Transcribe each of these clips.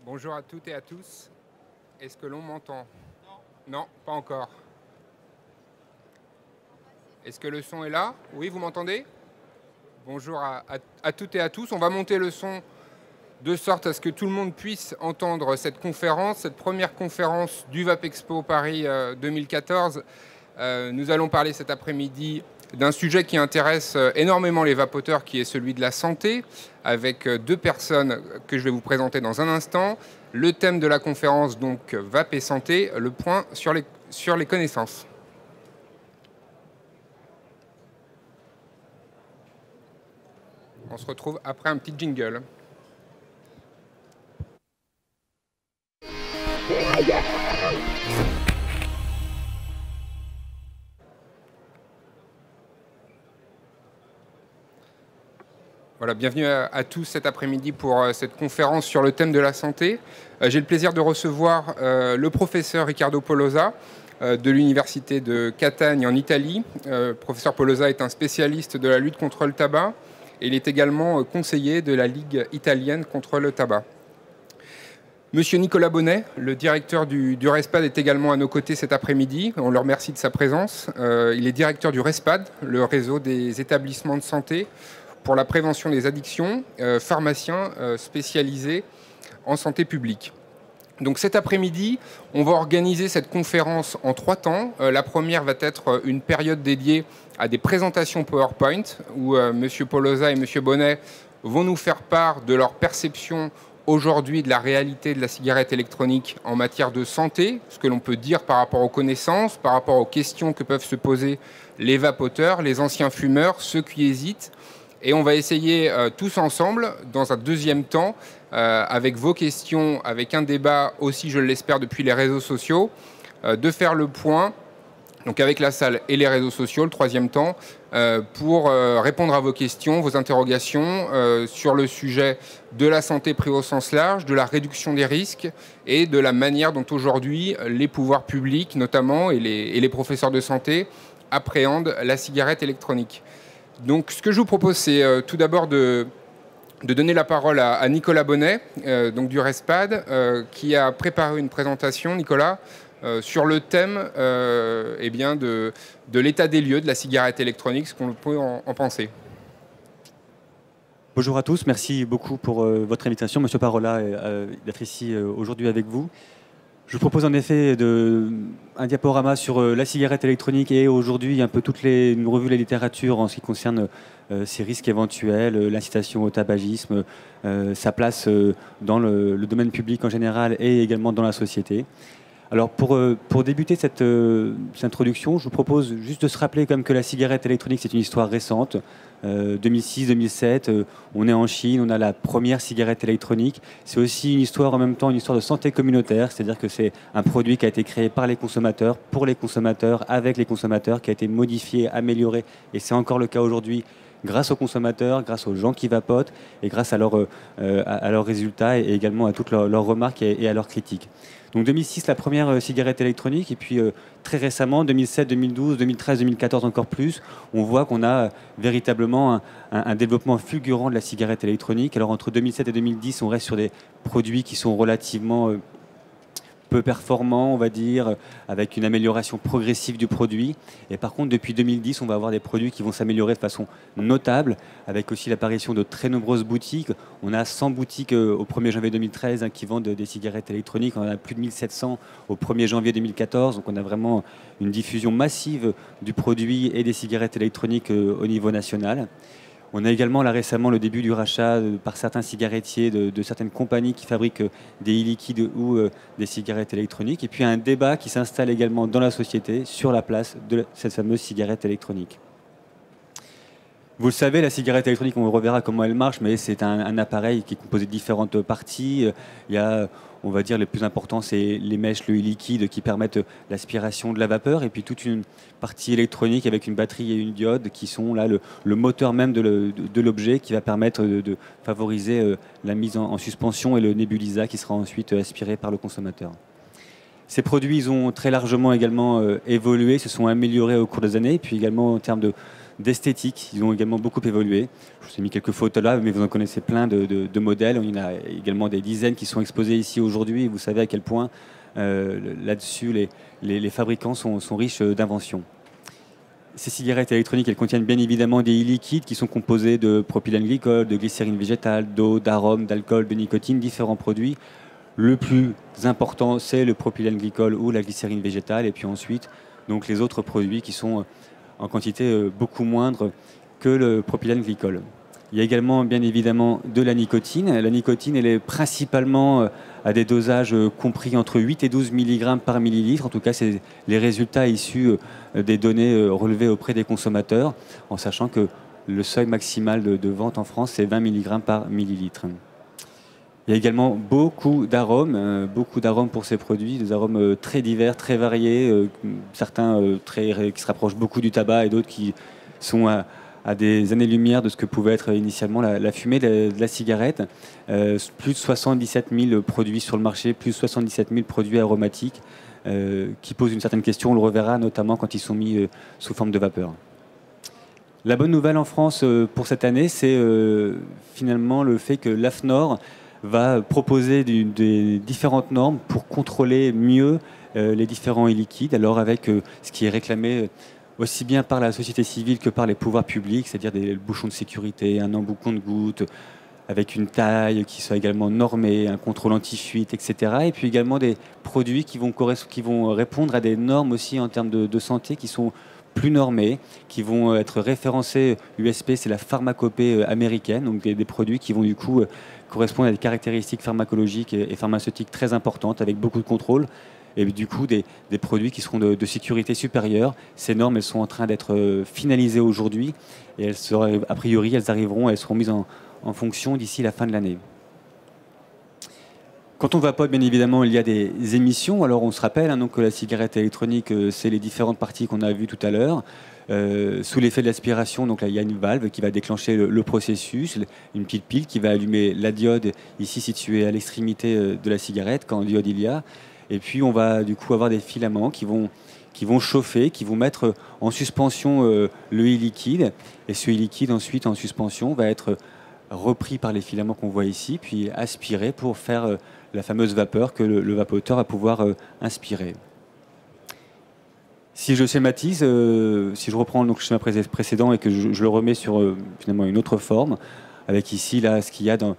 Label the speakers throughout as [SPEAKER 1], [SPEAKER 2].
[SPEAKER 1] Bonjour à toutes et à tous. Est-ce que l'on m'entend? Non, pas encore. Est-ce que le son est là? Oui, vous m'entendez? Bonjour à toutes et à tous. On va monter le son de sorte à ce que tout le monde puisse entendre cette conférence, cette première conférence du VapExpo Paris 2014. Nous allons parler cet après-midi d'un sujet qui intéresse énormément les vapoteurs, qui est celui de la santé, avec deux personnes que je vais vous présenter dans un instant. Le thème de la conférence, donc, Vape et santé, le point sur les connaissances. On se retrouve après un petit jingle. Voilà, bienvenue à tous cet après-midi pour cette conférence sur le thème de la santé. J'ai le plaisir de recevoir le professeur Riccardo Polosa de l'Université de Catane en Italie. Professeur Polosa est un spécialiste de la lutte contre le tabac et il est également conseiller de la Ligue italienne contre le tabac. Monsieur Nicolas Bonnet, le directeur du RESPAD, est également à nos côtés cet après-midi. On le remercie de sa présence. Il est directeur du RESPAD, le réseau des établissements de santé pour la prévention des addictions, pharmacien spécialisé en santé publique. Donc cet après-midi, on va organiser cette conférence en 3 temps. La première va être une période dédiée à des présentations PowerPoint où M. Polosa et M. Bonnet vont nous faire part de leur perception aujourd'hui de la réalité de la cigarette électronique en matière de santé, ce que l'on peut dire par rapport aux connaissances, par rapport aux questions que peuvent se poser les vapoteurs, les anciens fumeurs, ceux qui hésitent. Et on va essayer tous ensemble, dans un deuxième temps, avec vos questions, avec un débat aussi, je l'espère, depuis les réseaux sociaux, de faire le point, donc avec la salle et les réseaux sociaux, le troisième temps, pour répondre à vos questions, vos interrogations sur le sujet de la santé pris au sens large, de la réduction des risques et de la manière dont aujourd'hui les pouvoirs publics, notamment, et les professeurs de santé, appréhendent la cigarette électronique. Donc ce que je vous propose, c'est tout d'abord de donner la parole à Nicolas Bonnet, donc du RESPAD, qui a préparé une présentation, Nicolas, sur le thème eh bien de l'état des lieux de la cigarette électronique, ce qu'on peut en penser.
[SPEAKER 2] Bonjour à tous, merci beaucoup pour votre invitation. Monsieur Parola d'être ici aujourd'hui avec vous. Je vous propose en effet un diaporama sur la cigarette électronique et aujourd'hui un peu une revue de la littérature en ce qui concerne ses risques éventuels, l'incitation au tabagisme, sa place dans le domaine public en général et également dans la société. Alors pour débuter cette introduction, je vous propose juste de se rappeler quand même que la cigarette électronique c'est une histoire récente. 2006-2007, on est en Chine, on a la première cigarette électronique. C'est aussi une histoire en même temps, une histoire de santé communautaire, c'est-à-dire que c'est un produit qui a été créé par les consommateurs, pour les consommateurs, avec les consommateurs, qui a été modifié, amélioré, et c'est encore le cas aujourd'hui grâce aux consommateurs, grâce aux gens qui vapotent, et grâce à leurs résultats, et également à toutes leurs remarques et à leurs critiques. Donc 2006, la première cigarette électronique, et puis très récemment, 2007, 2012, 2013, 2014 encore plus, on voit qu'on a véritablement un développement fulgurant de la cigarette électronique. Alors entre 2007 et 2010, on reste sur des produits qui sont relativement peu performants, on va dire, avec une amélioration progressive du produit. Et par contre, depuis 2010, on va avoir des produits qui vont s'améliorer de façon notable, avec aussi l'apparition de très nombreuses boutiques. On a 100 boutiques au 1er janvier 2013 qui vendent des cigarettes électroniques. On en a plus de 1700 au 1er janvier 2014. Donc on a vraiment une diffusion massive du produit et des cigarettes électroniques au niveau national. On a également là récemment le début du rachat par certains cigarettiers de certaines compagnies qui fabriquent des e-liquides ou des cigarettes électroniques. Et puis un débat qui s'installe également dans la société sur la place de cette fameuse cigarette électronique. Vous le savez, la cigarette électronique, on reverra comment elle marche, mais c'est un appareil qui est composé de différentes parties. Il y a, on va dire, les plus importants, c'est les mèches, le liquide qui permettent l'aspiration de la vapeur, et puis toute une partie électronique avec une batterie et une diode qui sont là le moteur même de l'objet qui va permettre de favoriser la mise en suspension et le nébulisa qui sera ensuite aspiré par le consommateur. Ces produits, ils ont très largement également évolué, se sont améliorés au cours des années, et puis également en termes d'esthétique. Ils ont également beaucoup évolué. Je vous ai mis quelques photos là, mais vous en connaissez plein de modèles. Il y en a également des dizaines qui sont exposés ici aujourd'hui. Vous savez à quel point là-dessus, les fabricants sont riches d'inventions. Ces cigarettes électroniques, elles contiennent bien évidemment des e-liquides qui sont composés de propylène glycol, de glycérine végétale, d'eau, d'arômes, d'alcool, de nicotine, différents produits. Le plus important, c'est le propylène glycol ou la glycérine végétale. Et puis ensuite, donc les autres produits qui sont en quantité beaucoup moindre que le propylène glycol. Il y a également bien évidemment de la nicotine. La nicotine, elle est principalement à des dosages compris entre 8 et 12 mg par millilitre. En tout cas, c'est les résultats issus des données relevées auprès des consommateurs, en sachant que le seuil maximal de vente en France, c'est 20 mg par millilitre. Il y a également beaucoup d'arômes pour ces produits, des arômes très divers, très variés, certains qui se rapprochent beaucoup du tabac et d'autres qui sont à des années-lumière de ce que pouvait être initialement la fumée de la cigarette. Plus de 77 000 produits sur le marché, plus de 77 000 produits aromatiques qui posent une certaine question. On le reverra notamment quand ils sont mis sous forme de vapeur. La bonne nouvelle en France pour cette année, c'est finalement le fait que l'AFNOR va proposer des différentes normes pour contrôler mieux les différents e-liquides, alors avec ce qui est réclamé aussi bien par la société civile que par les pouvoirs publics, c'est-à-dire des bouchons de sécurité, un embout compte-gouttes, avec une taille qui soit également normée, un contrôle anti-fuite, etc. Et puis également des produits qui vont répondre à des normes aussi en termes de santé qui sont plus normés, qui vont être référencés USP, c'est la pharmacopée américaine, donc des produits qui vont du coup correspondre à des caractéristiques pharmacologiques et pharmaceutiques très importantes, avec beaucoup de contrôle, et du coup des produits qui seront de sécurité supérieure. Ces normes, elles sont en train d'être finalisées aujourd'hui, et a priori, elles seront mises en fonction d'ici la fin de l'année. Quand on vapote, bien évidemment, il y a des émissions. Alors, on se rappelle donc, que la cigarette électronique, c'est les différentes parties qu'on a vues tout à l'heure. Sous l'effet de l'aspiration, donc là, il y a une valve qui va déclencher le processus, une petite pile qui va allumer la diode, ici située à l'extrémité de la cigarette, quand diode il y a. Et puis, on va du coup avoir des filaments qui vont chauffer, qui vont mettre en suspension le e-liquide. Et ce e-liquide, ensuite, en suspension, va être repris par les filaments qu'on voit ici, puis aspiré pour faire la fameuse vapeur que le vapoteur va pouvoir inspirer. Si je schématise, si je reprends donc, le schéma précédent et que je le remets sur finalement une autre forme, avec ici là, ce qu'il y a dans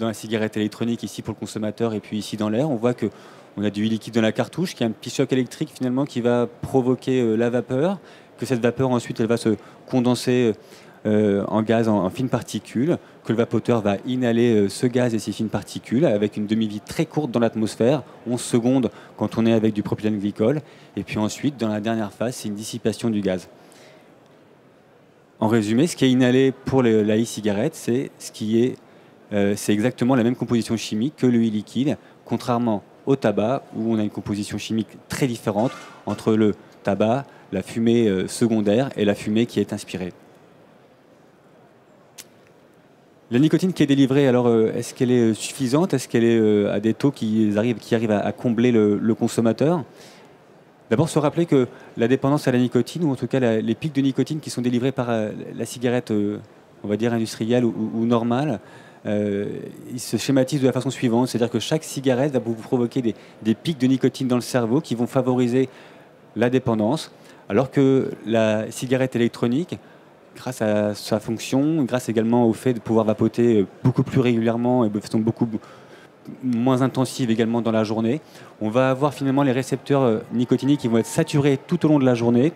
[SPEAKER 2] la cigarette électronique, ici pour le consommateur, et puis ici dans l'air, on voit qu'on a du liquide dans la cartouche, qui a un petit choc électrique finalement qui va provoquer la vapeur, que cette vapeur ensuite elle va se condenser en gaz, en fines particules, que le vapoteur va inhaler ce gaz et ces fines particules avec une demi-vie très courte dans l'atmosphère, 11 secondes quand on est avec du propylène glycol, et puis ensuite, dans la dernière phase, c'est une dissipation du gaz. En résumé, ce qui est inhalé pour la e-cigarette, c'est exactement la même composition chimique que le e-liquide, contrairement au tabac, où on a une composition chimique très différente entre le tabac, la fumée secondaire et la fumée qui est inspirée. La nicotine qui est délivrée, alors est-ce qu'elle est suffisante? Est-ce qu'elle est à des taux qui arrivent à combler le consommateur? D'abord, se rappeler que la dépendance à la nicotine, ou en tout cas les pics de nicotine qui sont délivrés par la cigarette, on va dire industrielle ou normale, ils se schématisent de la façon suivante, c'est-à-dire que chaque cigarette va vous provoquer des pics de nicotine dans le cerveau qui vont favoriser la dépendance, alors que la cigarette électronique, grâce à sa fonction, grâce également au fait de pouvoir vapoter beaucoup plus régulièrement et de façon beaucoup moins intensive également dans la journée, on va avoir finalement les récepteurs nicotiniques qui vont être saturés tout au long de la journée,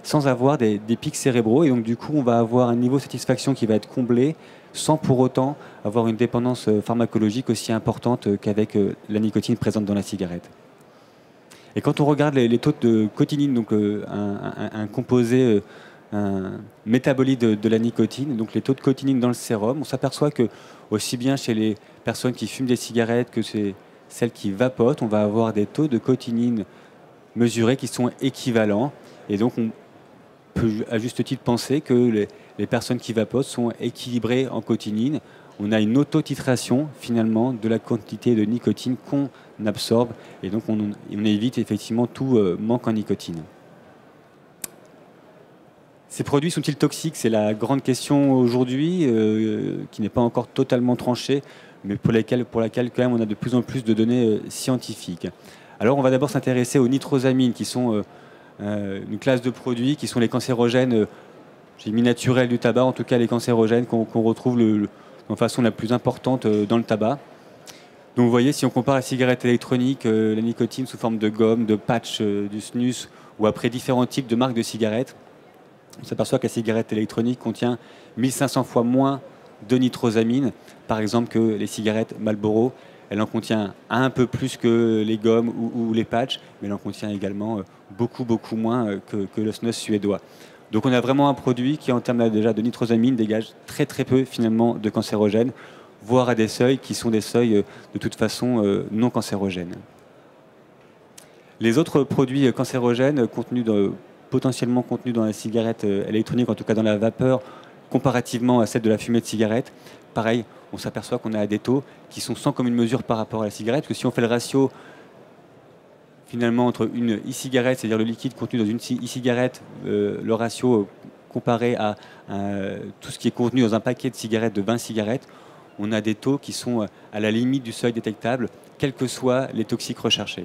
[SPEAKER 2] sans avoir des pics cérébraux. Et donc du coup, on va avoir un niveau de satisfaction qui va être comblé sans pour autant avoir une dépendance pharmacologique aussi importante qu'avec la nicotine présente dans la cigarette. Et quand on regarde les taux de cotinine, donc un composé un métabolite de la nicotine, donc les taux de cotinine dans le sérum, on s'aperçoit que aussi bien chez les personnes qui fument des cigarettes que celles qui vapotent, on va avoir des taux de cotinine mesurés qui sont équivalents. Et donc on peut à juste titre penser que les personnes qui vapotent sont équilibrées en cotinine. On a une autotitration finalement de la quantité de nicotine qu'on absorbe, et donc on évite effectivement tout manque en nicotine. Ces produits sont-ils toxiques? C'est la grande question aujourd'hui, qui n'est pas encore totalement tranchée, mais pour laquelle quand même on a de plus en plus de données scientifiques. Alors on va d'abord s'intéresser aux nitrosamines, qui sont une classe de produits qui sont les cancérogènes, j'ai mis naturels du tabac, en tout cas les cancérogènes qu'on retrouve de façon la plus importante dans le tabac. Donc vous voyez, si on compare la cigarette électronique, la nicotine sous forme de gomme, de patch, du snus, ou après différents types de marques de cigarettes, on s'aperçoit que la cigarette électronique contient 1500 fois moins de nitrosamine, par exemple, que les cigarettes Marlboro. Elle en contient un peu plus que les gommes ou les patchs, mais elle en contient également beaucoup moins que le snus suédois. Donc on a vraiment un produit qui, en termes déjà de nitrosamine, dégage très peu finalement de cancérogènes, voire à des seuils qui sont des seuils de toute façon non cancérogènes. Les autres produits cancérogènes potentiellement contenus dans la cigarette électronique, en tout cas dans la vapeur, comparativement à celle de la fumée de cigarette, pareil, on s'aperçoit qu'on a des taux qui sont sans commune mesure par rapport à la cigarette, parce que si on fait le ratio finalement entre une e-cigarette, c'est-à-dire le liquide contenu dans une e-cigarette, le ratio comparé à tout ce qui est contenu dans un paquet de cigarettes, de 20 cigarettes, on a des taux qui sont à la limite du seuil détectable, quels que soient les toxiques recherchés.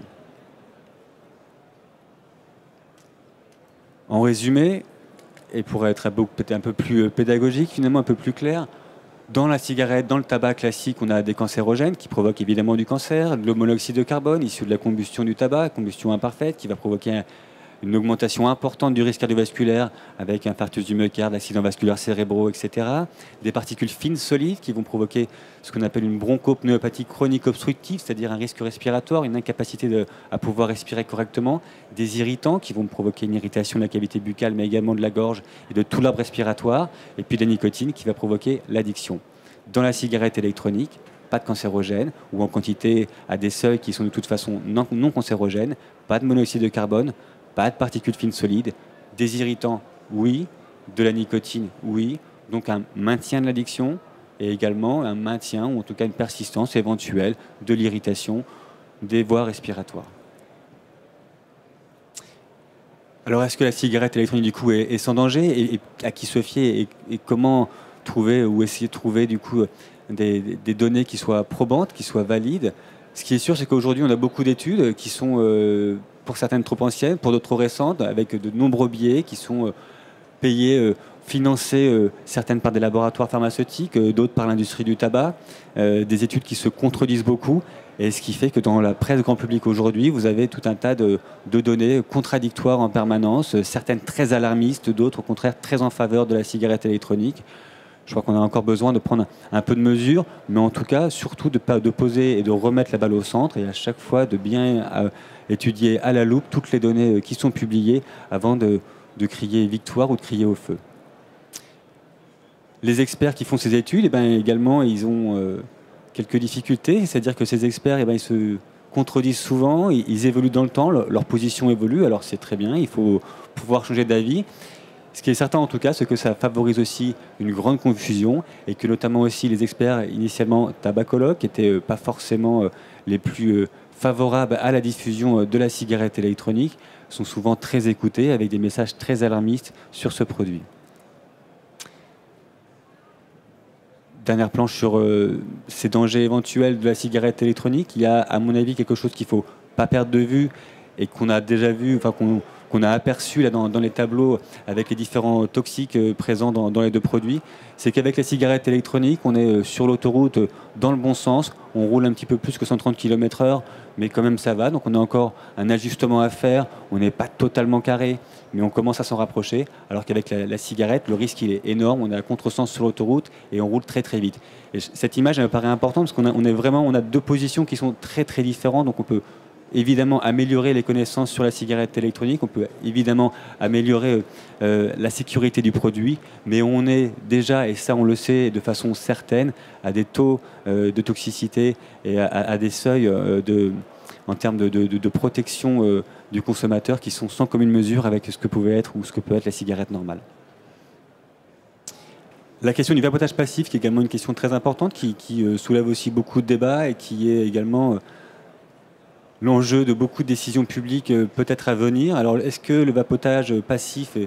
[SPEAKER 2] En résumé, et pour être peut-être un peu plus pédagogique, finalement un peu plus clair, dans la cigarette, dans le tabac classique, on a des cancérogènes qui provoquent évidemment du cancer, de le monoxyde de carbone issu de la combustion du tabac, combustion imparfaite, qui va provoquer une augmentation importante du risque cardiovasculaire avec infarctus du myocarde, accidents vasculaires cérébraux, etc. Des particules fines solides qui vont provoquer ce qu'on appelle une bronchopneumopathie chronique obstructive, c'est-à-dire un risque respiratoire, une incapacité à pouvoir respirer correctement. Des irritants qui vont provoquer une irritation de la cavité buccale, mais également de la gorge et de tout l'arbre respiratoire. Et puis de la nicotine qui va provoquer l'addiction. Dans la cigarette électronique, pas de cancérogène, ou en quantité à des seuils qui sont de toute façon non cancérogènes, pas de monoxyde de carbone, pas de particules fines solides, des irritants, oui, de la nicotine, oui, donc un maintien de l'addiction et également un maintien ou en tout cas une persistance éventuelle de l'irritation des voies respiratoires. Alors est-ce que la cigarette électronique du coup est sans danger et à qui se fier et comment trouver ou essayer de trouver du coup des données qui soient probantes, qui soient valides? Ce qui est sûr, c'est qu'aujourd'hui on a beaucoup d'études qui sont pour certaines trop anciennes, pour d'autres trop récentes, avec de nombreux biais qui sont payés, financés, certaines par des laboratoires pharmaceutiques, d'autres par l'industrie du tabac, des études qui se contredisent beaucoup, et ce qui fait que dans la presse grand public aujourd'hui, vous avez tout un tas de données contradictoires en permanence, certaines très alarmistes, d'autres au contraire très en faveur de la cigarette électronique. Je crois qu'on a encore besoin de prendre un peu de mesures, mais en tout cas, surtout de poser et de remettre la balle au centre et à chaque fois de bien étudier à la loupe toutes les données qui sont publiées avant de crier victoire ou de crier au feu. Les experts qui font ces études, également, ils ont quelques difficultés, c'est-à-dire que ces experts, ils se contredisent souvent, ils évoluent dans le temps, leur position évolue, alors c'est très bien, il faut pouvoir changer d'avis. Ce qui est certain en tout cas, c'est que ça favorise aussi une grande confusion et que notamment aussi les experts initialement tabacologues, qui n'étaient pas forcément les plus favorables à la diffusion de la cigarette électronique, sont souvent très écoutés avec des messages très alarmistes sur ce produit. Dernière planche sur ces dangers éventuels de la cigarette électronique. Il y a à mon avis quelque chose qu'il ne faut pas perdre de vue et qu'on a déjà vu, enfin qu'on a aperçu là dans les tableaux avec les différents toxiques présents dans les deux produits, c'est qu'avec la cigarette électronique, on est sur l'autoroute dans le bon sens, on roule un petit peu plus que 130 km/h, mais quand même ça va, donc on a encore un ajustement à faire, on n'est pas totalement carré, mais on commence à s'en rapprocher, alors qu'avec la cigarette, le risque il est énorme, on est à contresens sur l'autoroute et on roule très vite. Et cette image elle me paraît importante parce on a deux positions qui sont très différentes, donc on peut évidemment améliorer les connaissances sur la cigarette électronique, on peut évidemment améliorer la sécurité du produit, mais on est déjà, et ça on le sait de façon certaine, à des taux de toxicité et à des seuils en termes de protection du consommateur qui sont sans commune mesure avec ce que pouvait être ou ce que peut être la cigarette normale. La question du vapotage passif, qui est également une question très importante, qui soulève aussi beaucoup de débats et qui est également l'enjeu de beaucoup de décisions publiques peut-être à venir. Alors, est-ce que le vapotage passif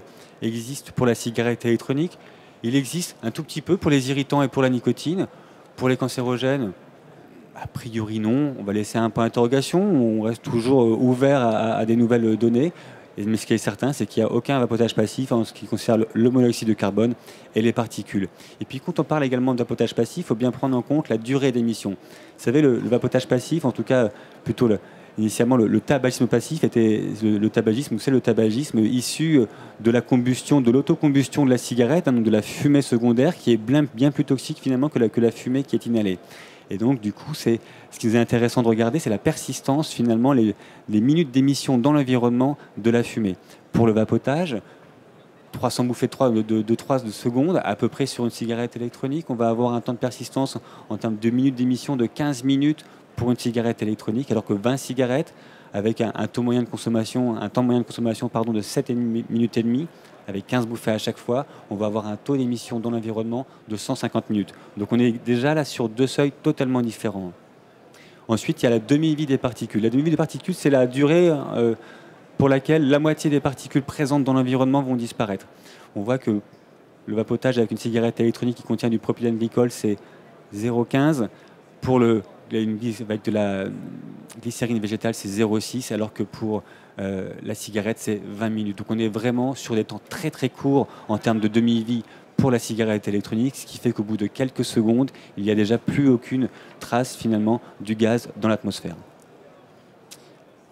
[SPEAKER 2] existe pour la cigarette électronique? Il existe un tout petit peu pour les irritants et pour la nicotine. Pour les cancérogènes, a priori non. On va laisser un point d'interrogation. On reste toujours ouvert à des nouvelles données. Mais ce qui est certain, c'est qu'il n'y a aucun vapotage passif en ce qui concerne le monoxyde de carbone et les particules. Et puis quand on parle également de vapotage passif, il faut bien prendre en compte la durée d'émission. Vous savez, le vapotage passif, en tout cas plutôt initialement le tabagisme passif, était le tabagisme, c'est le tabagisme issu de la combustion, de l'autocombustion de la cigarette, hein, donc de la fumée secondaire, qui est bien plus toxique finalement que la fumée qui est inhalée. Et donc, du coup, ce qui est intéressant de regarder, c'est la persistance, finalement, les minutes d'émission dans l'environnement de la fumée. Pour le vapotage, 300 bouffées de 3 secondes, à peu près sur une cigarette électronique, on va avoir un temps de persistance en termes de minutes d'émission de 15 minutes pour une cigarette électronique, alors que 20 cigarettes, avec un temps moyen de consommation, de 7 minutes et demie, avec 15 bouffées à chaque fois, on va avoir un taux d'émission dans l'environnement de 150 minutes. Donc on est déjà là sur deux seuils totalement différents. Ensuite, il y a la demi-vie des particules. La demi-vie des particules, c'est la durée pour laquelle la moitié des particules présentes dans l'environnement vont disparaître. On voit que le vapotage avec une cigarette électronique qui contient du propylène glycol, c'est 0,15. Pour avec de la glycérine végétale, c'est 0,6, alors que pour la cigarette, c'est 20 minutes. Donc on est vraiment sur des temps très très courts en termes de demi-vie pour la cigarette électronique, ce qui fait qu'au bout de quelques secondes, il n'y a déjà plus aucune trace finalement du gaz dans l'atmosphère.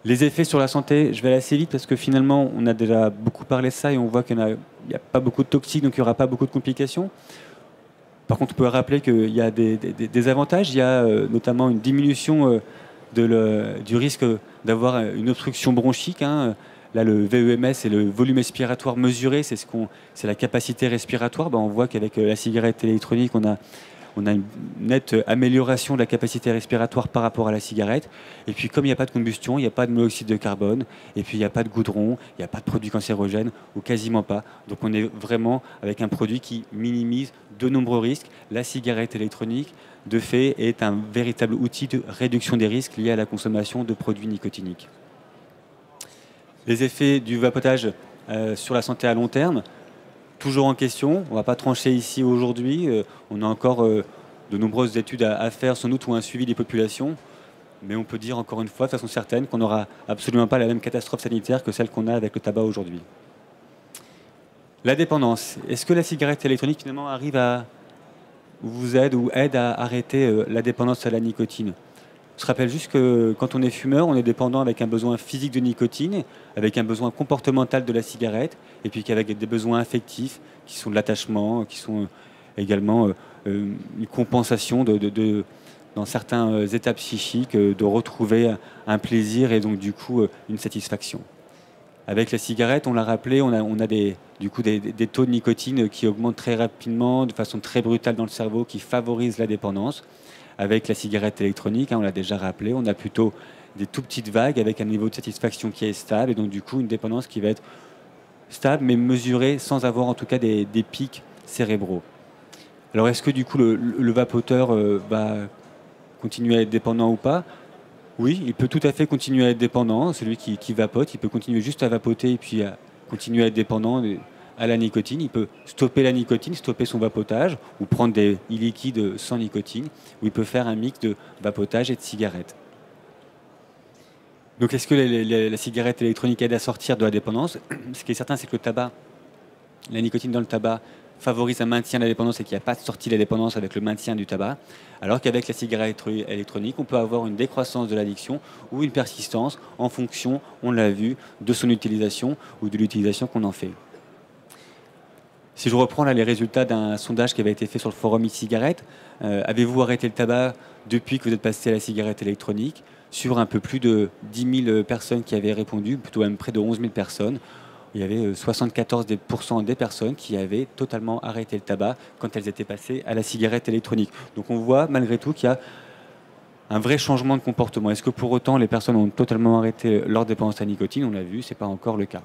[SPEAKER 2] Les effets sur la santé, je vais aller assez vite parce que finalement, on a déjà beaucoup parlé de ça et on voit qu'il n'y a pas beaucoup de toxiques, donc il n'y aura pas beaucoup de complications. Par contre, on peut rappeler qu'il y a des avantages. Il y a notamment une diminution du risque d'avoir une obstruction bronchique. Hein. Là, le VEMS, c'est le volume expiratoire mesuré, c'est la capacité respiratoire. On voit qu'avec la cigarette électronique, on a une nette amélioration de la capacité respiratoire par rapport à la cigarette. Et puis, comme il n'y a pas de combustion, il n'y a pas de monoxyde de carbone, et puis il n'y a pas de goudron, il n'y a pas de produits cancérogènes, ou quasiment pas. Donc on est vraiment avec un produit qui minimise de nombreux risques. La cigarette électronique, de fait, est un véritable outil de réduction des risques liés à la consommation de produits nicotiniques. Les effets du vapotage sur la santé à long terme, toujours en question. On ne va pas trancher ici aujourd'hui. On a encore de nombreuses études à faire, sans doute, ou un suivi des populations. Mais on peut dire encore une fois, de façon certaine, qu'on n'aura absolument pas la même catastrophe sanitaire que celle qu'on a avec le tabac aujourd'hui. La dépendance. Est-ce que la cigarette électronique, finalement, vous aide à arrêter la dépendance à la nicotine? Je te rappelle juste que quand on est fumeur, on est dépendant avec un besoin physique de nicotine, avec un besoin comportemental de la cigarette, et puis qu'avec des besoins affectifs, qui sont de l'attachement, qui sont également une compensation dans certains états psychiques, de retrouver un plaisir et donc du coup une satisfaction. Avec la cigarette, on l'a rappelé, on a des taux de nicotine qui augmentent très rapidement, de façon très brutale dans le cerveau, qui favorisent la dépendance. Avec la cigarette électronique, on l'a déjà rappelé, on a plutôt des tout petites vagues avec un niveau de satisfaction qui est stable et donc du coup une dépendance qui va être stable mais mesurée sans avoir en tout cas des pics cérébraux. Alors est-ce que du coup le vapoteur va continuer à être dépendant ou pas? Oui, il peut tout à fait continuer à être dépendant. Celui qui vapote, il peut continuer juste à vapoter et puis à continuer à être dépendant à la nicotine. Il peut stopper la nicotine, stopper son vapotage ou prendre des e-liquides sans nicotine, ou il peut faire un mix de vapotage et de cigarette. Donc est-ce que la cigarette électronique aide à sortir de la dépendance? Ce qui est certain, c'est que le tabac, la nicotine dans le tabac favorise un maintien de la dépendance et qu'il n'y a pas de sortie de la dépendance avec le maintien du tabac, alors qu'avec la cigarette électronique, on peut avoir une décroissance de l'addiction ou une persistance en fonction, on l'a vu, de son utilisation ou de l'utilisation qu'on en fait. Si je reprends là les résultats d'un sondage qui avait été fait sur le forum e-cigarette, avez-vous arrêté le tabac depuis que vous êtes passé à la cigarette électronique? Sur un peu plus de 10 000 personnes qui avaient répondu, plutôt même près de 11 000 personnes, il y avait 74% des personnes qui avaient totalement arrêté le tabac quand elles étaient passées à la cigarette électronique. Donc on voit malgré tout qu'il y a un vrai changement de comportement. Est-ce que pour autant les personnes ont totalement arrêté leur dépendance à la nicotine? On l'a vu, ce n'est pas encore le cas.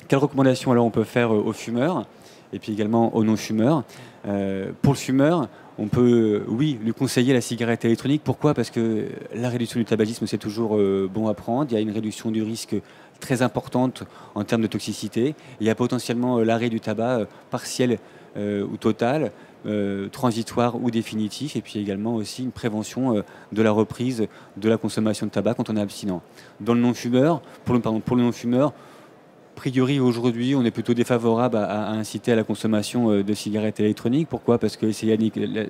[SPEAKER 2] Quelles recommandations alors on peut faire aux fumeurs? et puis également aux non-fumeurs. Pour le fumeur, on peut, oui, lui conseiller la cigarette électronique. Pourquoi? Parce que la réduction du tabagisme, c'est toujours bon à prendre. Il y a une réduction du risque très importante en termes de toxicité. Il y a potentiellement l'arrêt du tabac partiel ou total, transitoire ou définitif, et puis également aussi une prévention de la reprise de la consommation de tabac quand on est abstinent. Dans le non-fumeur, pour le non-fumeur, a priori, aujourd'hui, on est plutôt défavorable à inciter à la consommation de cigarettes électroniques. Pourquoi? Parce que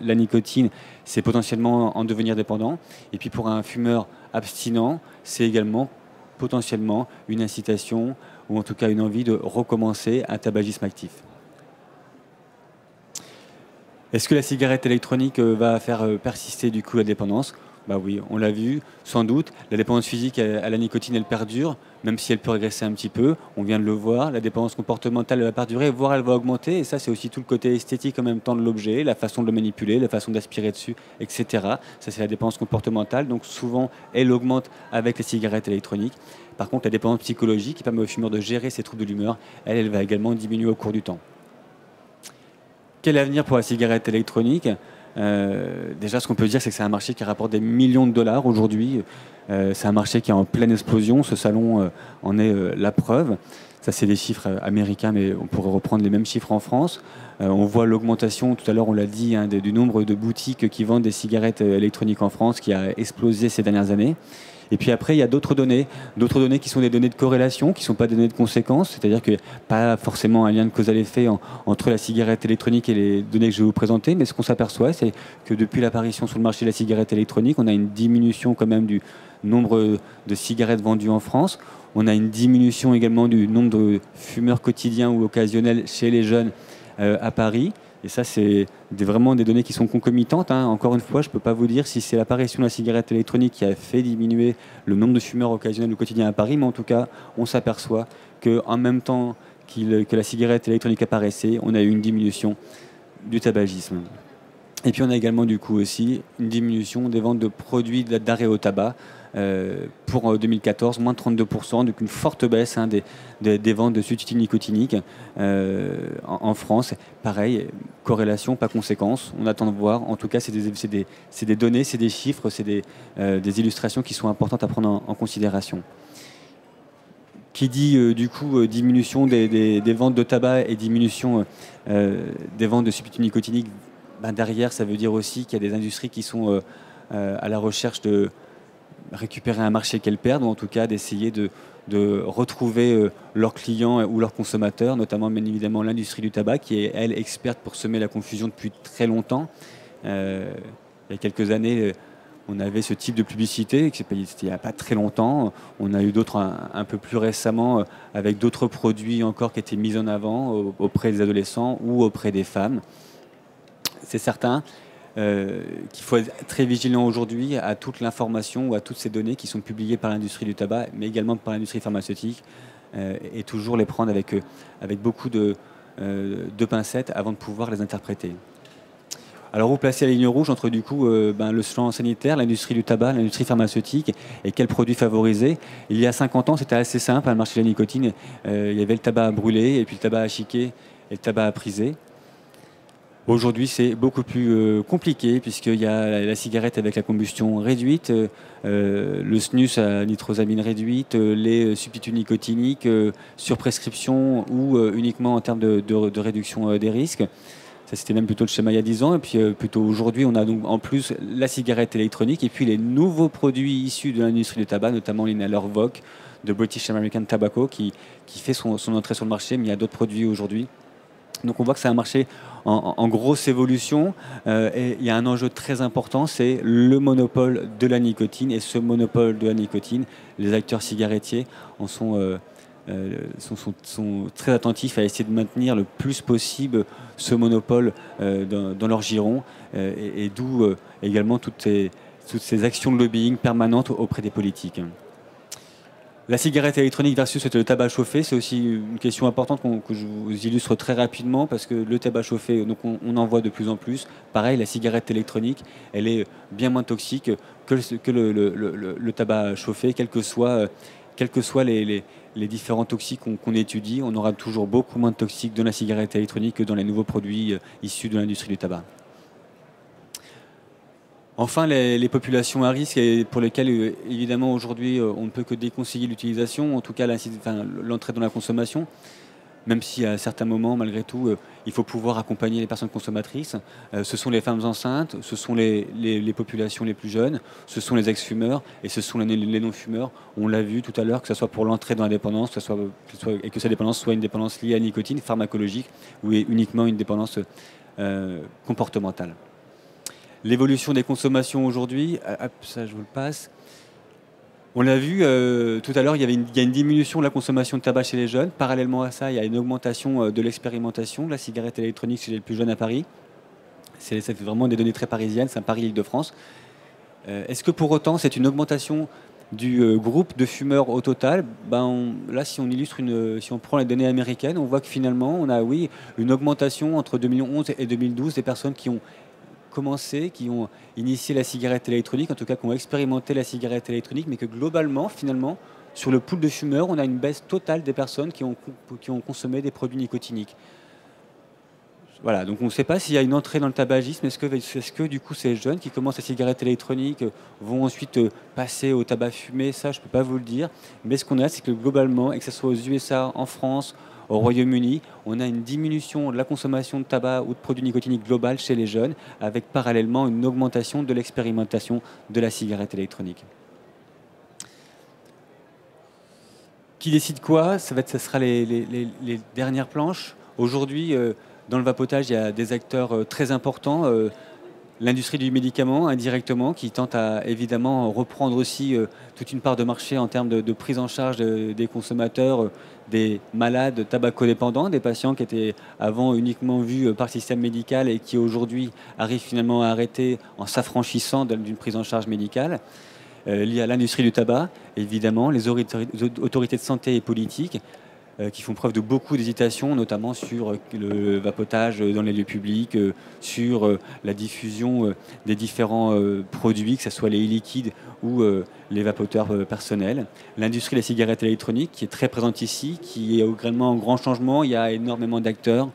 [SPEAKER 2] la nicotine, c'est potentiellement en devenir dépendant. Et puis pour un fumeur abstinent, c'est également potentiellement une incitation ou en tout cas une envie de recommencer un tabagisme actif. Est-ce que la cigarette électronique va faire persister du coup la dépendance? Bah oui, on l'a vu, sans doute. La dépendance physique à la nicotine, elle perdure, même si elle peut régresser un petit peu. On vient de le voir. La dépendance comportementale, elle va perdurer, voire elle va augmenter. Et ça, c'est aussi tout le côté esthétique en même temps de l'objet, la façon de le manipuler, la façon d'aspirer dessus, etc. Ça, c'est la dépendance comportementale. Donc souvent, elle augmente avec les cigarettes électroniques. Par contre, la dépendance psychologique, qui permet au fumeur de gérer ses troubles de l'humeur, elle va également diminuer au cours du temps. Quel avenir pour la cigarette électronique? Déjà, ce qu'on peut dire, c'est que c'est un marché qui rapporte des millions de dollars aujourd'hui. C'est un marché qui est en pleine explosion. Ce salon en est la preuve. Ça, c'est des chiffres américains, mais on pourrait reprendre les mêmes chiffres en France. On voit l'augmentation, tout à l'heure on l'a dit, hein, du nombre de boutiques qui vendent des cigarettes électroniques en France, qui a explosé ces dernières années. Et puis après, il y a d'autres données qui sont des données de corrélation, qui ne sont pas des données de conséquence, c'est-à-dire qu'il n'y a pas forcément un lien de cause à l'effet entre la cigarette électronique et les données que je vais vous présenter, mais ce qu'on s'aperçoit, c'est que depuis l'apparition sur le marché de la cigarette électronique, on a une diminution quand même du nombre de cigarettes vendues en France. On a une diminution également du nombre de fumeurs quotidiens ou occasionnels chez les jeunes à Paris. Et ça, c'est vraiment des données qui sont concomitantes, hein. Encore une fois, je ne peux pas vous dire si c'est l'apparition de la cigarette électronique qui a fait diminuer le nombre de fumeurs occasionnels ou quotidiens à Paris, mais en tout cas, on s'aperçoit qu'en même temps que la cigarette électronique apparaissait, on a eu une diminution du tabagisme. Et puis on a également du coup aussi une diminution des ventes de produits d'arrêt au tabac pour 2014, moins 32%, donc une forte baisse, hein, des ventes de substituts nicotiniques en France. Pareil, corrélation, pas conséquence. On attend de voir. En tout cas, c'est des données, c'est des chiffres, c'est des illustrations qui sont importantes à prendre en considération. Qui dit du coup diminution des ventes de tabac et diminution des ventes de substituts nicotiniques, ben derrière, ça veut dire aussi qu'il y a des industries qui sont à la recherche de récupérer un marché qu'elles perdent, ou en tout cas d'essayer de retrouver leurs clients ou leurs consommateurs, notamment bien évidemment l'industrie du tabac, qui est, elle, experte pour semer la confusion depuis très longtemps. Il y a quelques années, on avait ce type de publicité, c'était il n'y a pas très longtemps. On a eu d'autres un peu plus récemment, avec d'autres produits encore qui étaient mis en avant auprès des adolescents ou auprès des femmes. C'est certain qu'il faut être très vigilant aujourd'hui à toute l'information ou à toutes ces données qui sont publiées par l'industrie du tabac, mais également par l'industrie pharmaceutique, et toujours les prendre avec beaucoup de pincettes avant de pouvoir les interpréter. Alors, où placer la ligne rouge entre du coup le plan sanitaire, l'industrie du tabac, l'industrie pharmaceutique, et quels produits favoriser? Il y a 50 ans, c'était assez simple, le marché de la nicotine. Il y avait le tabac à brûler, et puis le tabac à chiquer, et le tabac à priser. Aujourd'hui, c'est beaucoup plus compliqué, puisqu'il y a la cigarette avec la combustion réduite, le snus à nitrosamine réduite, les substituts nicotiniques sur prescription ou uniquement en termes de réduction des risques. Ça, c'était même plutôt le schéma il y a 10 ans. Et puis plutôt aujourd'hui, on a donc en plus la cigarette électronique et puis les nouveaux produits issus de l'industrie du tabac, notamment l'inhaler VOC de British American Tobacco qui fait son entrée sur le marché, mais il y a d'autres produits aujourd'hui. Donc on voit que c'est un marché en grosse évolution, et il y a un enjeu très important, c'est le monopole de la nicotine. Et ce monopole de la nicotine, les acteurs cigarettiers en sont très attentifs à essayer de maintenir le plus possible ce monopole dans leur giron, et d'où également toutes ces actions de lobbying permanentes auprès des politiques. La cigarette électronique versus le tabac chauffé, c'est aussi une question importante que je vous illustre très rapidement, parce que le tabac chauffé, donc on en voit de plus en plus. Pareil, la cigarette électronique, elle est bien moins toxique que le tabac chauffé, quelles que soient les différents toxiques qu'on étudie, on aura toujours beaucoup moins de toxiques dans la cigarette électronique que dans les nouveaux produits issus de l'industrie du tabac. Enfin, les populations à risque et pour lesquelles, évidemment, aujourd'hui, on ne peut que déconseiller l'utilisation, en tout cas l'entrée dans la consommation, même si à certains moments, malgré tout, il faut pouvoir accompagner les personnes consommatrices. Ce sont les femmes enceintes, ce sont les populations les plus jeunes, ce sont les ex-fumeurs et ce sont les non-fumeurs. On l'a vu tout à l'heure, que ce soit pour l'entrée dans la dépendance, et que cette dépendance soit une dépendance liée à la nicotine, pharmacologique, ou uniquement une dépendance comportementale. L'évolution des consommations aujourd'hui, ça je vous le passe. On l'a vu tout à l'heure, il y a une diminution de la consommation de tabac chez les jeunes. Parallèlement à ça, il y a une augmentation de l'expérimentation de la cigarette électronique chez les plus jeunes à Paris. C'est vraiment des données très parisiennes, c'est un Paris-Île-de-France. Est-ce que pour autant c'est une augmentation du groupe de fumeurs au total? Là, si on prend les données américaines, on voit que finalement, on a une augmentation entre 2011 et 2012 des personnes qui ont commencé, qui ont initié la cigarette électronique, en tout cas qui ont expérimenté la cigarette électronique, mais que globalement, finalement, sur le pool de fumeurs, on a une baisse totale des personnes qui ont consommé des produits nicotiniques. Voilà, donc on ne sait pas s'il y a une entrée dans le tabagisme. Est-ce que du coup ces jeunes qui commencent la cigarette électronique vont ensuite passer au tabac fumé? Ça, je ne peux pas vous le dire. Mais ce qu'on a, c'est que globalement, et que ce soit aux USA, en France, au Royaume-Uni, on a une diminution de la consommation de tabac ou de produits nicotiniques globale chez les jeunes, avec parallèlement une augmentation de l'expérimentation de la cigarette électronique. Qui décide quoi? Ce sera les dernières planches. Aujourd'hui, dans le vapotage, il y a des acteurs très importants. L'industrie du médicament, indirectement, qui tente à évidemment reprendre aussi toute une part de marché en termes de prise en charge des consommateurs, des malades tabacodépendants, des patients qui étaient avant uniquement vus par le système médical et qui aujourd'hui arrivent finalement à arrêter en s'affranchissant d'une prise en charge médicale. Liée à l'industrie du tabac, évidemment, les autorités de santé et politiques, qui font preuve de beaucoup d'hésitation, notamment sur le vapotage dans les lieux publics, sur la diffusion des différents produits, que ce soit les e-liquides ou les vapoteurs personnels. L'industrie de la cigarette électronique, qui est très présente ici, qui est également en grand changement. Il y a énormément d'acteurs.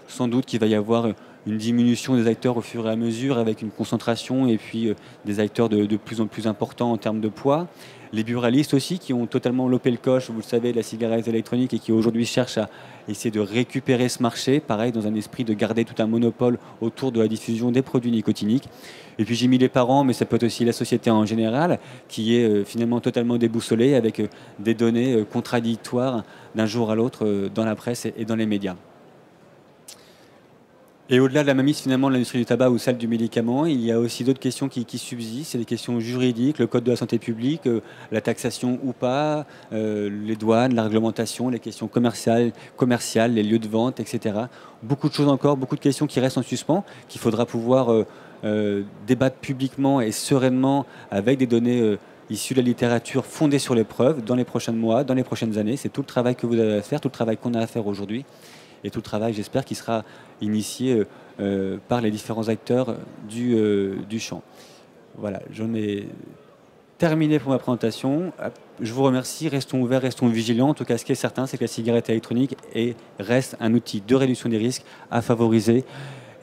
[SPEAKER 2] Sans doute qu'il va y avoir une diminution des acteurs au fur et à mesure, avec une concentration et puis des acteurs de plus en plus importants en termes de poids. Les buralistes aussi, qui ont totalement lopé le coche, vous le savez, de la cigarette électronique et qui aujourd'hui cherchent à essayer de récupérer ce marché, pareil, dans un esprit de garder tout un monopole autour de la diffusion des produits nicotiniques. Et puis j'ai mis les parents, mais ça peut être aussi la société en général, qui est finalement totalement déboussolée, avec des données contradictoires d'un jour à l'autre dans la presse et dans les médias. Et au-delà de la mainmise finalement de l'industrie du tabac ou celle du médicament, il y a aussi d'autres questions qui subsistent. C'est des questions juridiques, le code de la santé publique, la taxation ou pas, les douanes, la réglementation, les questions commerciales, les lieux de vente, etc. Beaucoup de choses encore, beaucoup de questions qui restent en suspens, qu'il faudra pouvoir débattre publiquement et sereinement avec des données issues de la littérature fondées sur les preuves dans les prochains mois, dans les prochaines années. C'est tout le travail que vous avez à faire, tout le travail qu'on a à faire aujourd'hui. Et tout le travail, j'espère, qui sera initié par les différents acteurs du champ. Voilà, j'en ai terminé pour ma présentation. Je vous remercie, restons ouverts, restons vigilants. En tout cas, ce qui est certain, c'est que la cigarette électronique reste un outil de réduction des risques à favoriser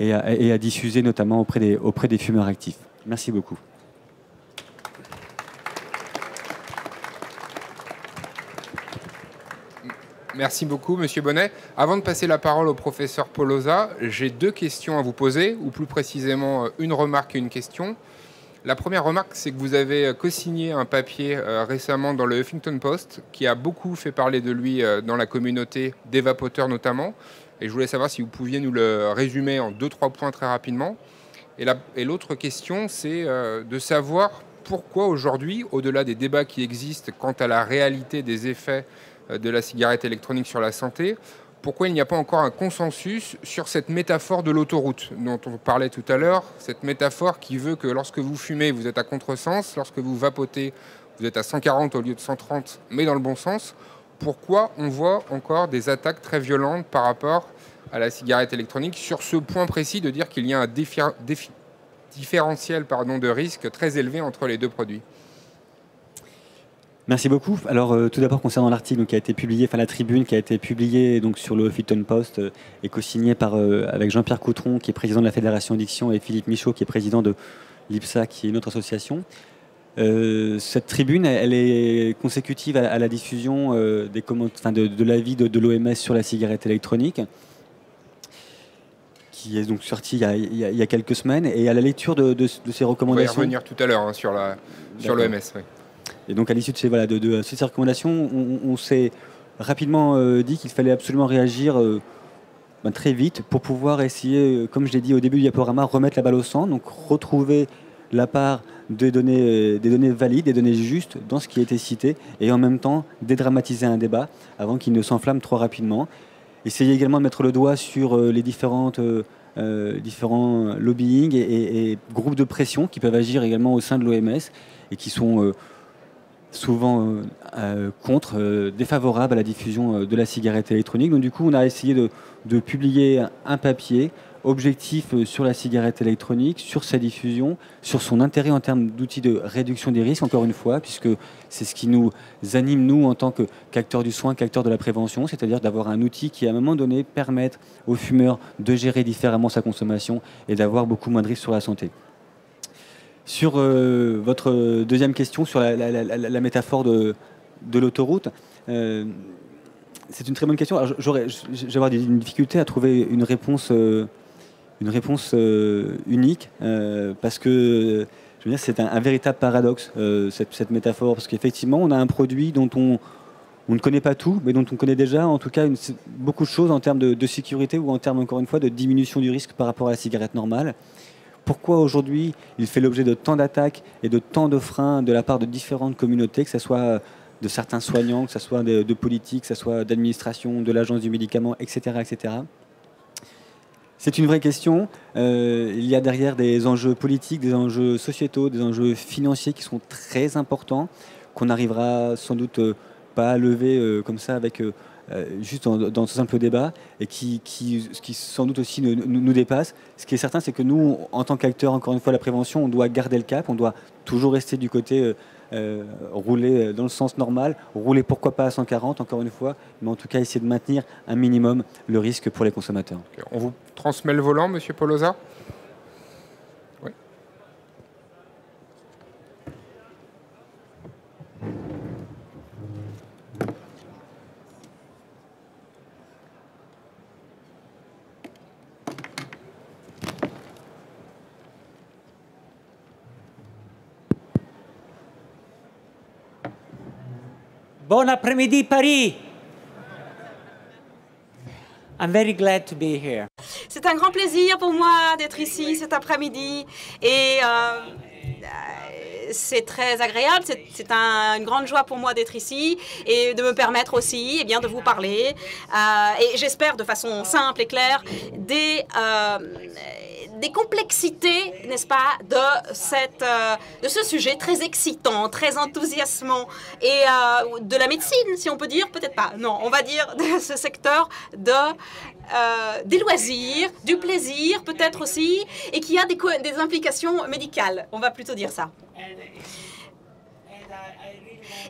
[SPEAKER 2] et à diffuser, notamment auprès des fumeurs actifs. Merci beaucoup.
[SPEAKER 1] Merci beaucoup, Monsieur Bonnet. Avant de passer la parole au professeur Polosa, j'ai deux questions à vous poser, ou plus précisément une remarque et une question. La première remarque, c'est que vous avez co-signé un papier récemment dans le Huffington Post qui a beaucoup fait parler de lui dans la communauté des vapoteurs notamment. Et je voulais savoir si vous pouviez nous le résumer en 2-3 points très rapidement. Et l'autre question, c'est de savoir pourquoi aujourd'hui, au-delà des débats qui existent quant à la réalité des effets de la cigarette électronique sur la santé, pourquoi il n'y a pas encore un consensus sur cette métaphore de l'autoroute dont on parlait tout à l'heure, cette métaphore qui veut que lorsque vous fumez, vous êtes à contresens, lorsque vous vapotez, vous êtes à 140 au lieu de 130, mais dans le bon sens. Pourquoi on voit encore des attaques très violentes par rapport à la cigarette électronique sur ce point précis de dire qu'il y a un différentiel de risque très élevé entre les deux produits?
[SPEAKER 2] Merci beaucoup. Alors tout d'abord concernant l'article qui a été publié, enfin la tribune qui a été publiée donc sur le Huffington Post et co-signée par avec Jean-Pierre Coutron qui est président de la Fédération Diction et Philippe Michaud qui est président de l'IPSA qui est une autre association. Cette tribune, elle est consécutive à la diffusion de l'avis de l'OMS sur la cigarette électronique, qui est donc sorti il y a quelques semaines, et à la lecture de ces recommandations.
[SPEAKER 1] On va y revenir tout à l'heure hein, sur l'OMS. Oui.
[SPEAKER 2] Et donc à l'issue de ces recommandations, on s'est rapidement dit qu'il fallait absolument réagir très vite pour pouvoir essayer, comme je l'ai dit au début du diaporama, remettre la balle au centre, donc retrouver la part des données valides, des données justes dans ce qui a été cité, et en même temps dédramatiser un débat avant qu'il ne s'enflamme trop rapidement. Essayer également de mettre le doigt sur les différents lobbying et groupes de pression qui peuvent agir également au sein de l'OMS et qui sont souvent défavorables à la diffusion de la cigarette électronique. Donc du coup, on a essayé de publier un papier objectif sur la cigarette électronique, sur sa diffusion, sur son intérêt en termes d'outils de réduction des risques, encore une fois, puisque c'est ce qui nous anime, nous, en tant qu'acteurs du soin, qu'acteurs de la prévention, c'est-à-dire d'avoir un outil qui, à un moment donné, permette aux fumeurs de gérer différemment sa consommation et d'avoir beaucoup moins de risques sur la santé. Sur votre deuxième question, sur la métaphore de l'autoroute, c'est une très bonne question. J'aurais une difficulté à trouver une réponse unique, parce que je veux dire, c'est un véritable paradoxe, cette métaphore, parce qu'effectivement, on a un produit dont on ne connaît pas tout, mais dont on connaît déjà, en tout cas, beaucoup de choses en termes de sécurité ou en termes, encore une fois, de diminution du risque par rapport à la cigarette normale. Pourquoi aujourd'hui il fait l'objet de tant d'attaques et de tant de freins de la part de différentes communautés, que ce soit de certains soignants, que ce soit de politiques, que ce soit d'administration, de l'agence du médicament, etc. etc. C'est une vraie question. Il y a derrière des enjeux politiques, des enjeux sociétaux, des enjeux financiers qui sont très importants, qu'on n'arrivera sans doute pas à lever comme ça avec juste dans ce simple débat, et qui sans doute aussi nous dépasse. Ce qui est certain, c'est que nous, en tant qu'acteurs, encore une fois, de la prévention, on doit garder le cap, on doit toujours rester du côté rouler dans le sens normal, rouler pourquoi pas à 140, encore une fois, mais en tout cas essayer de maintenir un minimum le risque pour les consommateurs.
[SPEAKER 1] On vous transmet le volant, Monsieur Polosa. Oui.
[SPEAKER 3] Bon après-midi, Paris. I'm very glad to be here.
[SPEAKER 4] C'est un grand plaisir pour moi d'être ici cet après-midi et c'est très agréable, c'est une grande joie pour moi d'être ici et de me permettre aussi de vous parler et j'espère de façon simple et claire des complexités, n'est-ce pas, de ce sujet très excitant, très enthousiasmant et de la médecine, si on peut dire, peut-être pas, non, on va dire de ce secteur des loisirs, du plaisir peut-être aussi, et qui a des implications médicales, on va plutôt dire ça.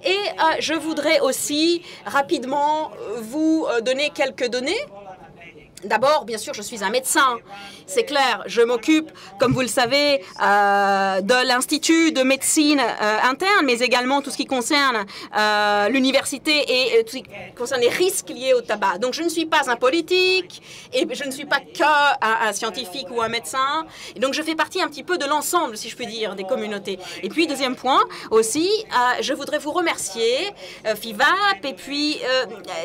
[SPEAKER 4] Et je voudrais aussi rapidement vous donner quelques données. D'abord, bien sûr, je suis un médecin, c'est clair. Je m'occupe, comme vous le savez, de l'Institut de médecine interne, mais également tout ce qui concerne l'université et tout ce qui concerne les risques liés au tabac. Donc, je ne suis pas un politique et je ne suis pas qu'un scientifique ou un médecin. Et donc, je fais partie un petit peu de l'ensemble, si je puis dire, des communautés. Et puis, deuxième point aussi, je voudrais vous remercier, FIVAP, et puis,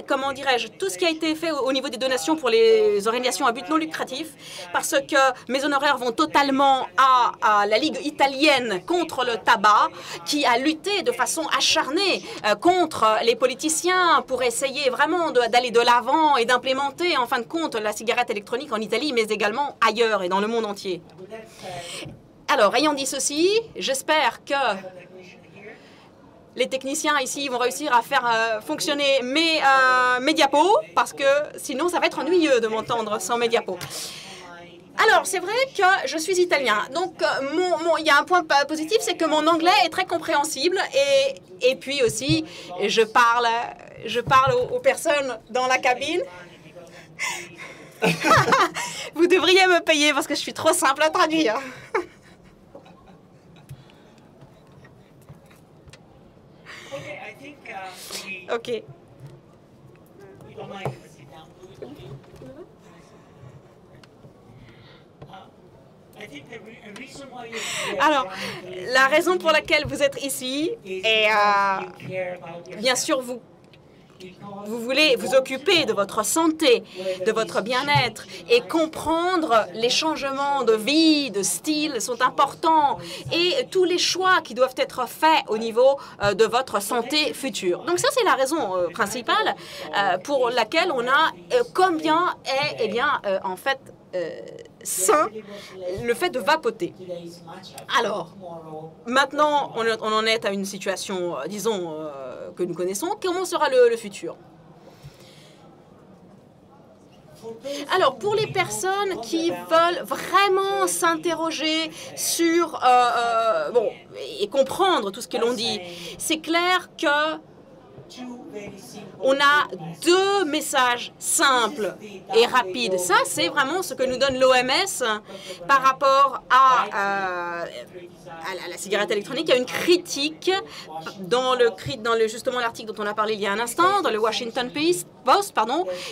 [SPEAKER 4] comment dirais-je, tout ce qui a été fait au niveau des donations pour les organisations à but non lucratif, parce que mes honoraires vont totalement à la Ligue italienne contre le tabac, qui a lutté de façon acharnée contre les politiciens pour essayer vraiment d'aller de l'avant et d'implémenter en fin de compte la cigarette électronique en Italie, mais également ailleurs et dans le monde entier. Alors, ayant dit ceci, j'espère que les techniciens ici vont réussir à faire fonctionner mes diapos, parce que sinon ça va être ennuyeux de m'entendre sans mes diapos. Alors, c'est vrai que je suis italien. Donc, il y a un point positif, c'est que mon anglais est très compréhensible. Et puis aussi, je parle aux personnes dans la cabine. Vous devriez me payer parce que je suis trop simple à traduire. OK. Alors, la raison pour laquelle vous êtes ici est, bien sûr, vous voulez vous occuper de votre santé, de votre bien-être et comprendre les changements de vie, de style sont importants et tous les choix qui doivent être faits au niveau de votre santé future. Donc ça, c'est la raison principale pour laquelle on a combien est, en fait, sain le fait de vapoter. Alors, maintenant, on en est à une situation, disons, que nous connaissons. Comment sera le futur? Alors, pour les personnes qui veulent vraiment s'interroger sur, et comprendre tout ce que l'on dit, c'est clair que on a deux messages simples et rapides. Ça, c'est vraiment ce que nous donne l'OMS par rapport à la cigarette électronique. Il y a une critique dans justement l'article dont on a parlé il y a un instant, dans le Washington Post,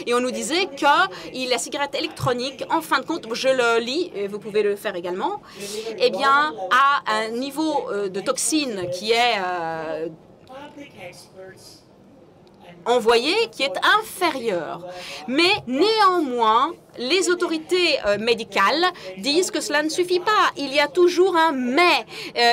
[SPEAKER 4] et on nous disait que la cigarette électronique, en fin de compte, je le lis, et vous pouvez le faire également, eh bien, a un niveau de toxine qui est envoyé qui est inférieur. Mais néanmoins, les autorités médicales disent que cela ne suffit pas. Il y a toujours un mais,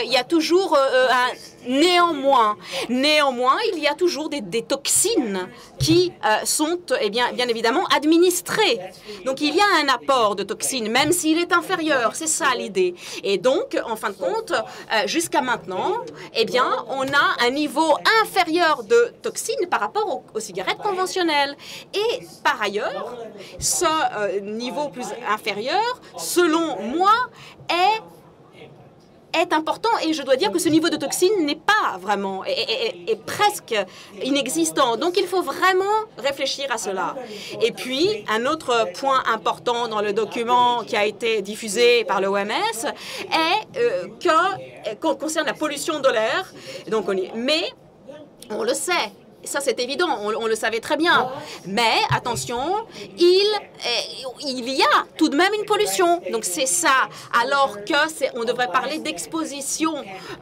[SPEAKER 4] il y a toujours un néanmoins. Néanmoins, il y a toujours des toxines qui sont bien évidemment administrées. Donc il y a un apport de toxines, même s'il est inférieur. C'est ça l'idée. Et donc, en fin de compte, jusqu'à maintenant, on a un niveau inférieur de toxines par rapport aux cigarettes conventionnelles. Et par ailleurs, ce niveau plus inférieur, selon moi, est important, et je dois dire que ce niveau de toxine n'est pas vraiment, est presque inexistant. Donc il faut vraiment réfléchir à cela. Et puis, un autre point important dans le document qui a été diffusé par l'OMS est concerne la pollution de l'air. Donc, mais on le sait. Ça, c'est évident, on le savait très bien. Mais, attention, il y a tout de même une pollution. Donc, c'est ça. Alors on devrait parler d'exposition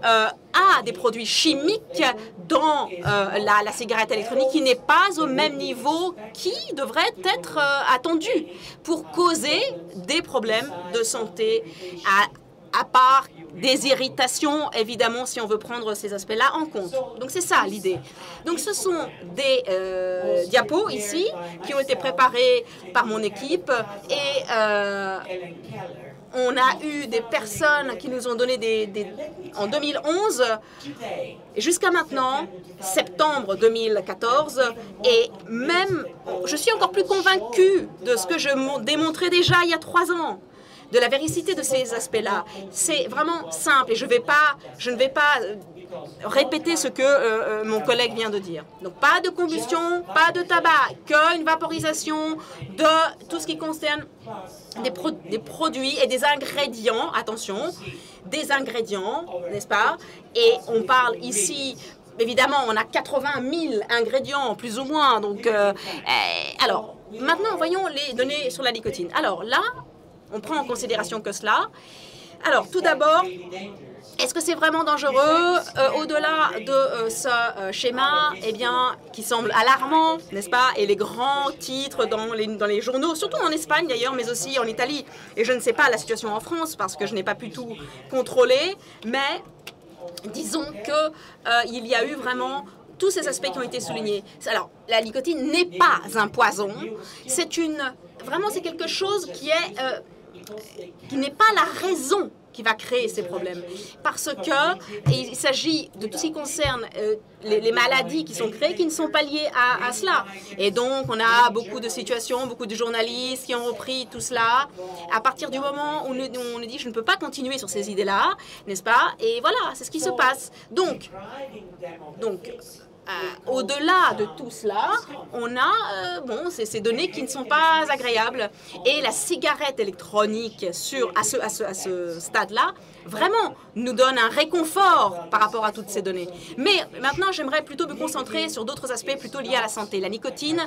[SPEAKER 4] à des produits chimiques dans la cigarette électronique qui n'est pas au même niveau qui devrait être attendu pour causer des problèmes de santé à part des irritations, évidemment, si on veut prendre ces aspects-là en compte. Donc, c'est ça l'idée. Donc, ce sont des diapos ici qui ont été préparés par mon équipe et on a eu des personnes qui nous ont donné en 2011 jusqu'à maintenant, septembre 2014, et même, je suis encore plus convaincue de ce que je démontrais déjà il y a 3 ans. De la véracité de ces aspects-là. C'est vraiment simple et je ne vais pas répéter ce que mon collègue vient de dire. Donc, pas de combustion, pas de tabac, qu'une vaporisation de tout ce qui concerne des produits et des ingrédients, attention, des ingrédients, n'est-ce pas? Et on parle ici... Évidemment, on a 80 000 ingrédients, plus ou moins. Donc, alors, maintenant, voyons les données sur la nicotine. Alors là, on prend en considération que cela. Alors, tout d'abord, est-ce que c'est vraiment dangereux au-delà de ce schéma, qui semble alarmant, n'est-ce pas? Et les grands titres dans les journaux, surtout en Espagne d'ailleurs, mais aussi en Italie. Et je ne sais pas la situation en France parce que je n'ai pas pu tout contrôler, mais disons qu'il y a eu vraiment tous ces aspects qui ont été soulignés. Alors, la nicotine n'est pas un poison. C'est quelque chose qui n'est pas la raison qui va créer ces problèmes. Parce que il s'agit de tout ce qui concerne les maladies qui sont créées qui ne sont pas liées à cela. Et donc, on a beaucoup de situations, beaucoup de journalistes qui ont repris tout cela. À partir du moment où on nous dit « je ne peux pas continuer sur ces idées-là », n'est-ce pas? Et voilà, c'est ce qui se passe. Donc au-delà de tout cela, on a ces données qui ne sont pas agréables. Et la cigarette électronique à ce stade-là, vraiment, nous donne un réconfort par rapport à toutes ces données. Mais maintenant, j'aimerais plutôt me concentrer sur d'autres aspects plutôt liés à la santé. La nicotine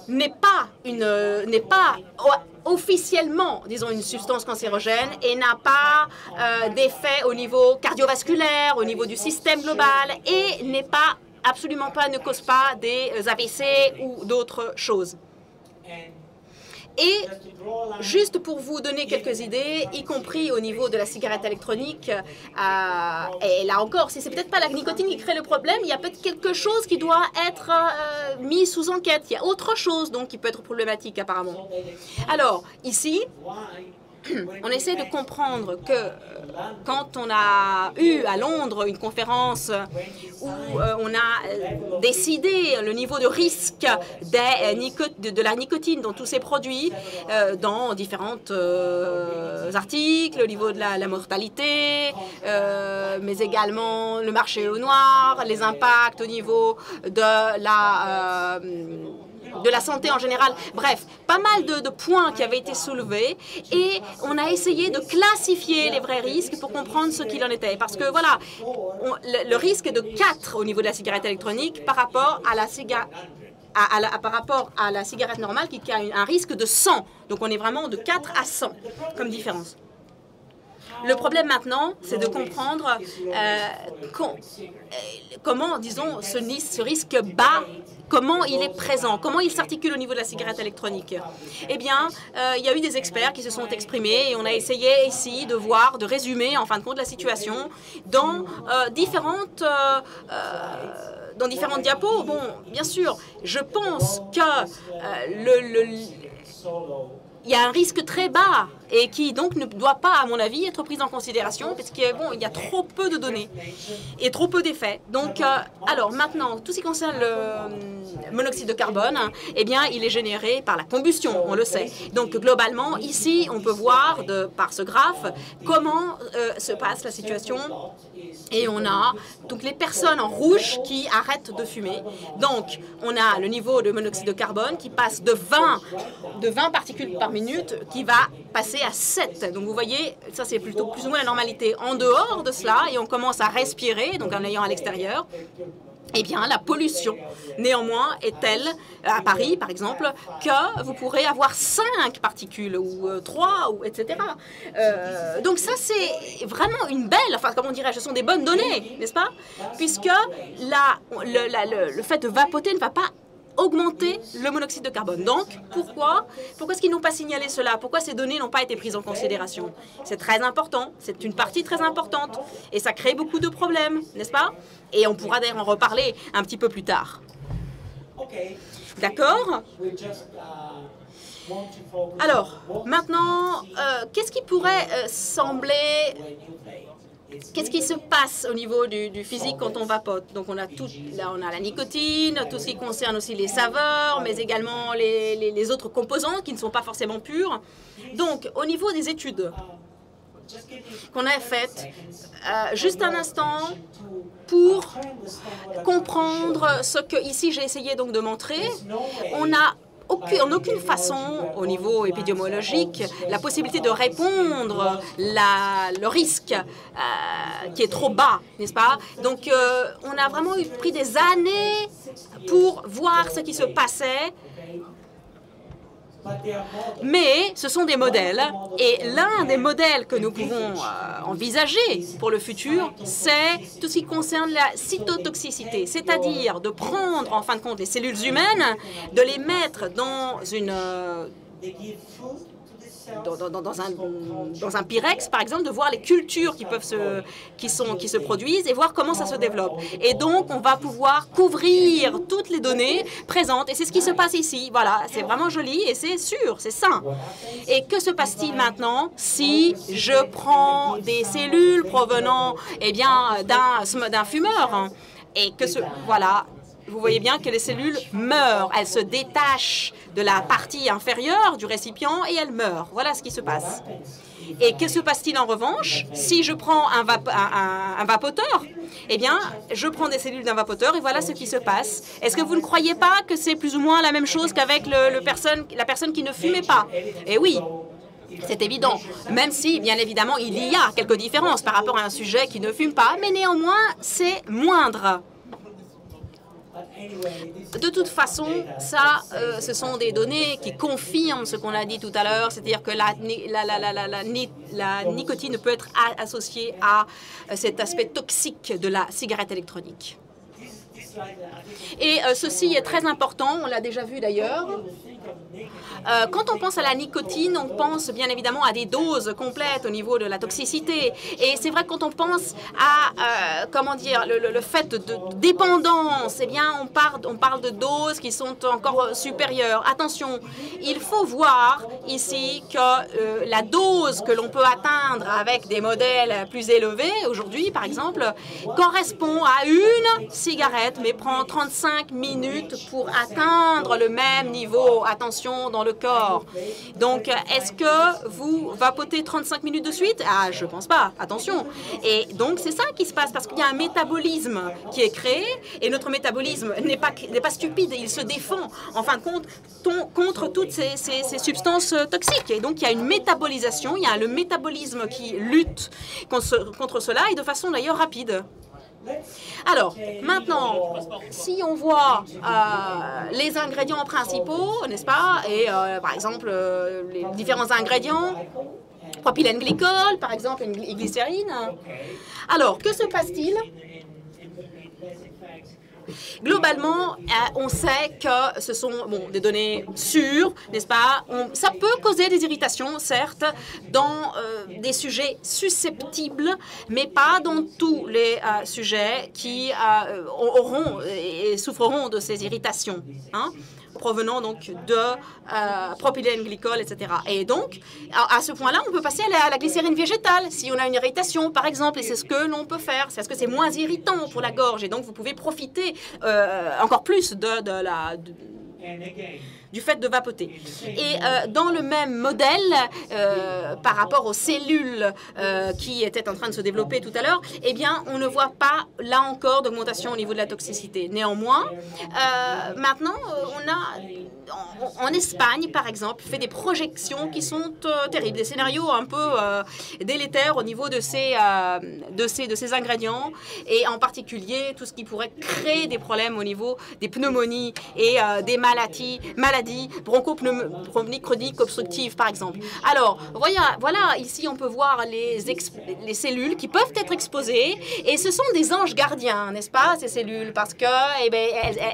[SPEAKER 4] n'est pas officiellement, disons, une substance cancérogène et n'a pas d'effet au niveau cardiovasculaire, au niveau du système global et ne cause pas des AVC ou d'autres choses. Et juste pour vous donner quelques idées, y compris au niveau de la cigarette électronique, et là encore, si c'est peut-être pas la nicotine qui crée le problème, il y a peut-être quelque chose qui doit être mis sous enquête. Il y a autre chose donc qui peut être problématique apparemment. Alors ici, on essaie de comprendre que quand on a eu à Londres une conférence où on a décidé le niveau de risque de la nicotine dans tous ces produits, dans différents articles, au niveau de la mortalité, mais également le marché au noir, les impacts au niveau de la santé en général. Bref, pas mal de points qui avaient été soulevés et on a essayé de classifier les vrais risques pour comprendre ce qu'il en était. Parce que voilà, le risque est de 4 au niveau de la cigarette électronique par rapport à la cigarette normale qui a un risque de 100. Donc on est vraiment de 4 à 100 comme différence. Le problème maintenant, c'est de comprendre comment, disons, ce risque bas, comment il est présent, comment il s'articule au niveau de la cigarette électronique. Eh bien, il y a eu des experts qui se sont exprimés et on a essayé ici de voir, de résumer en fin de compte la situation dans différentes diapos. Bon, bien sûr, je pense que il y a un risque très bas et qui donc ne doit pas, à mon avis, être pris en considération parce qu'il y a trop peu de données et trop peu d'effets. Donc, alors maintenant, tout ce qui concerne le monoxyde de carbone, eh bien, il est généré par la combustion, on le sait. Donc, globalement, ici, on peut voir par ce graphe comment se passe la situation. Et on a donc les personnes en rouge qui arrêtent de fumer. Donc, on a le niveau de monoxyde de carbone qui passe de 20 particules par minute qui va passer à 7. Donc, vous voyez, ça c'est plutôt plus ou moins la normalité. En dehors de cela, et on commence à respirer, donc en l'ayant à l'extérieur, eh bien, la pollution, néanmoins, est telle, à Paris, par exemple, que vous pourrez avoir 5 particules, ou 3, ou etc. Donc ça, c'est vraiment une belle, enfin, comment dirais-je, ce sont des bonnes données, n'est-ce pas? Puisque le fait de vapoter ne va pas augmenter le monoxyde de carbone. Donc, pourquoi est-ce qu'ils n'ont pas signalé cela? Pourquoi ces données n'ont pas été prises en considération? C'est très important, c'est une partie très importante, et ça crée beaucoup de problèmes, n'est-ce pas? Et on pourra d'ailleurs en reparler un petit peu plus tard. D'accord? Alors, maintenant, qu'est-ce qui pourrait sembler... Qu'est-ce qui se passe au niveau du physique quand on vapote? Donc on a la nicotine, tout ce qui concerne aussi les saveurs, mais également les autres composants qui ne sont pas forcément purs. Donc au niveau des études qu'on a faites, juste un instant pour comprendre ce que ici j'ai essayé donc de montrer, on a en aucune façon, au niveau épidémiologique, la possibilité de répondre le risque qui est trop bas, n'est-ce pas? Donc, on a vraiment pris des années pour voir ce qui se passait. Mais ce sont des modèles, et l'un des modèles que nous pouvons envisager pour le futur, c'est tout ce qui concerne la cytotoxicité, c'est-à-dire de prendre en fin de compte les cellules humaines, de les mettre dans dans un Pyrex, par exemple, de voir les cultures qui se produisent et voir comment ça se développe. Et donc, on va pouvoir couvrir toutes les données présentes. Et c'est ce qui se passe ici. Voilà, c'est vraiment joli et c'est sûr, c'est sain. Et que se passe-t-il maintenant si je prends des cellules provenant d'un fumeur et que voilà, vous voyez bien que les cellules meurent. Elles se détachent de la partie inférieure du récipient et elles meurent. Voilà ce qui se passe. Et que se passe-t-il en revanche si je prends un vapoteur? Eh bien, je prends des cellules d'un vapoteur et voilà ce qui se passe. Est-ce que vous ne croyez pas que c'est plus ou moins la même chose qu'avec la personne qui ne fumait pas? Eh oui. C'est évident, même si, bien évidemment, il y a quelques différences par rapport à un sujet qui ne fume pas, mais néanmoins, c'est moindre. De toute façon, ça, ce sont des données qui confirment ce qu'on a dit tout à l'heure, c'est-à-dire que la nicotine peut être associée à cet aspect toxique de la cigarette électronique. Et ceci est très important, on l'a déjà vu d'ailleurs. Quand on pense à la nicotine, on pense bien évidemment à des doses complètes au niveau de la toxicité. Et c'est vrai que quand on pense à, le fait de dépendance, eh bien, on parle de doses qui sont encore supérieures. Attention, il faut voir ici que la dose que l'on peut atteindre avec des modèles plus élevés, aujourd'hui par exemple, correspond à une cigarette, mais prend 35 minutes pour atteindre le même niveau. Attention, dans le corps. Donc, est-ce que vous vapotez 35 minutes de suite? Ah, je pense pas. Attention. Et donc, c'est ça qui se passe parce qu'il y a un métabolisme qui est créé et notre métabolisme n'est pas stupide. Il se défend, en fin de compte, contre toutes ces substances toxiques. Et donc, il y a une métabolisation, il y a le métabolisme qui lutte contre cela et de façon d'ailleurs rapide. Alors, maintenant, si on voit les ingrédients principaux, n'est-ce pas, et par exemple, les différents ingrédients, propylène-glycol, par exemple, et glycérine. Alors, que se passe-t-il? Globalement, on sait que ce sont des données sûres, n'est-ce pas? Ça peut causer des irritations, certes, dans des sujets susceptibles, mais pas dans tous les sujets qui auront et souffreront de ces irritations, hein, provenant donc de propylène glycol, etc. Et donc, à ce point-là, on peut passer à la glycérine végétale, si on a une irritation, par exemple, et c'est ce que l'on peut faire, c'est parce que c'est moins irritant pour la gorge, et donc vous pouvez profiter encore plus du fait de vapoter. Et dans le même modèle, par rapport aux cellules qui étaient en train de se développer tout à l'heure, eh bien, on ne voit pas, là encore, d'augmentation au niveau de la toxicité. Néanmoins, maintenant, on a, en Espagne, par exemple, fait des projections qui sont terribles, des scénarios un peu délétères au niveau de ces ingrédients, et en particulier, tout ce qui pourrait créer des problèmes au niveau des pneumonies et des maladies bronchopneumoniques chroniques obstructives, par exemple. Alors, voilà, ici, on peut voir les cellules qui peuvent être exposées, et ce sont des anges gardiens, n'est-ce pas, ces cellules, parce que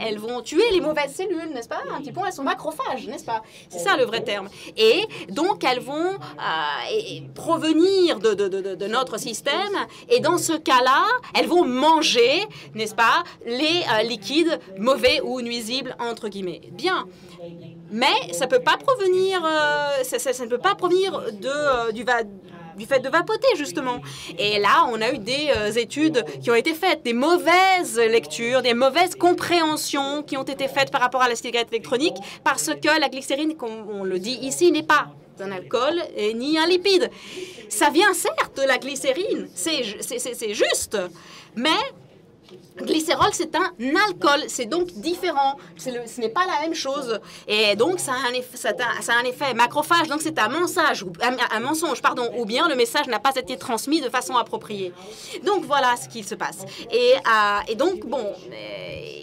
[SPEAKER 4] elles vont tuer les mauvaises cellules, n'est-ce pas? Un petit peu, elles sont macrophages, n'est-ce pas? C'est ça le vrai terme. Et donc, elles vont provenir de notre système, et dans ce cas-là, elles vont manger, n'est-ce pas, les liquides mauvais ou nuisibles, entre guillemets. Bien. Mais ça ne peut pas provenir, ça ne peut pas provenir du fait de vapoter, justement. Et là, on a eu des études qui ont été faites, des mauvaises lectures, des mauvaises compréhensions qui ont été faites par rapport à la cigarette électronique, parce que la glycérine, comme on le dit ici, n'est pas un alcool et ni un lipide. Ça vient certes de la glycérine, c'est juste, mais glycérol, c'est un alcool, c'est donc différent, ce n'est pas la même chose, et donc ça a un effet macrophage, donc c'est un mensonge, ou bien le message n'a pas été transmis de façon appropriée. Donc voilà ce qui se passe. Et donc,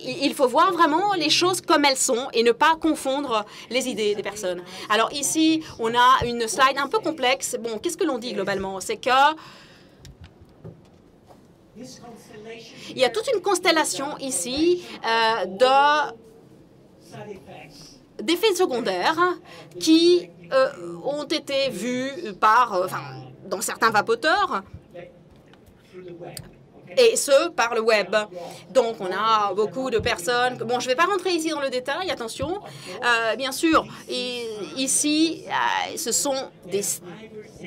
[SPEAKER 4] il faut voir vraiment les choses comme elles sont et ne pas confondre les idées des personnes. Alors ici, on a une slide un peu complexe. Bon, qu'est-ce que l'on dit globalement? C'est que il y a toute une constellation ici d'effets secondaires qui ont été vus par, dans certains vapoteurs, et ce, par le web. Donc, on a beaucoup de personnes... Bon, je ne vais pas rentrer ici dans le détail, attention. Bien sûr, ici, ce sont des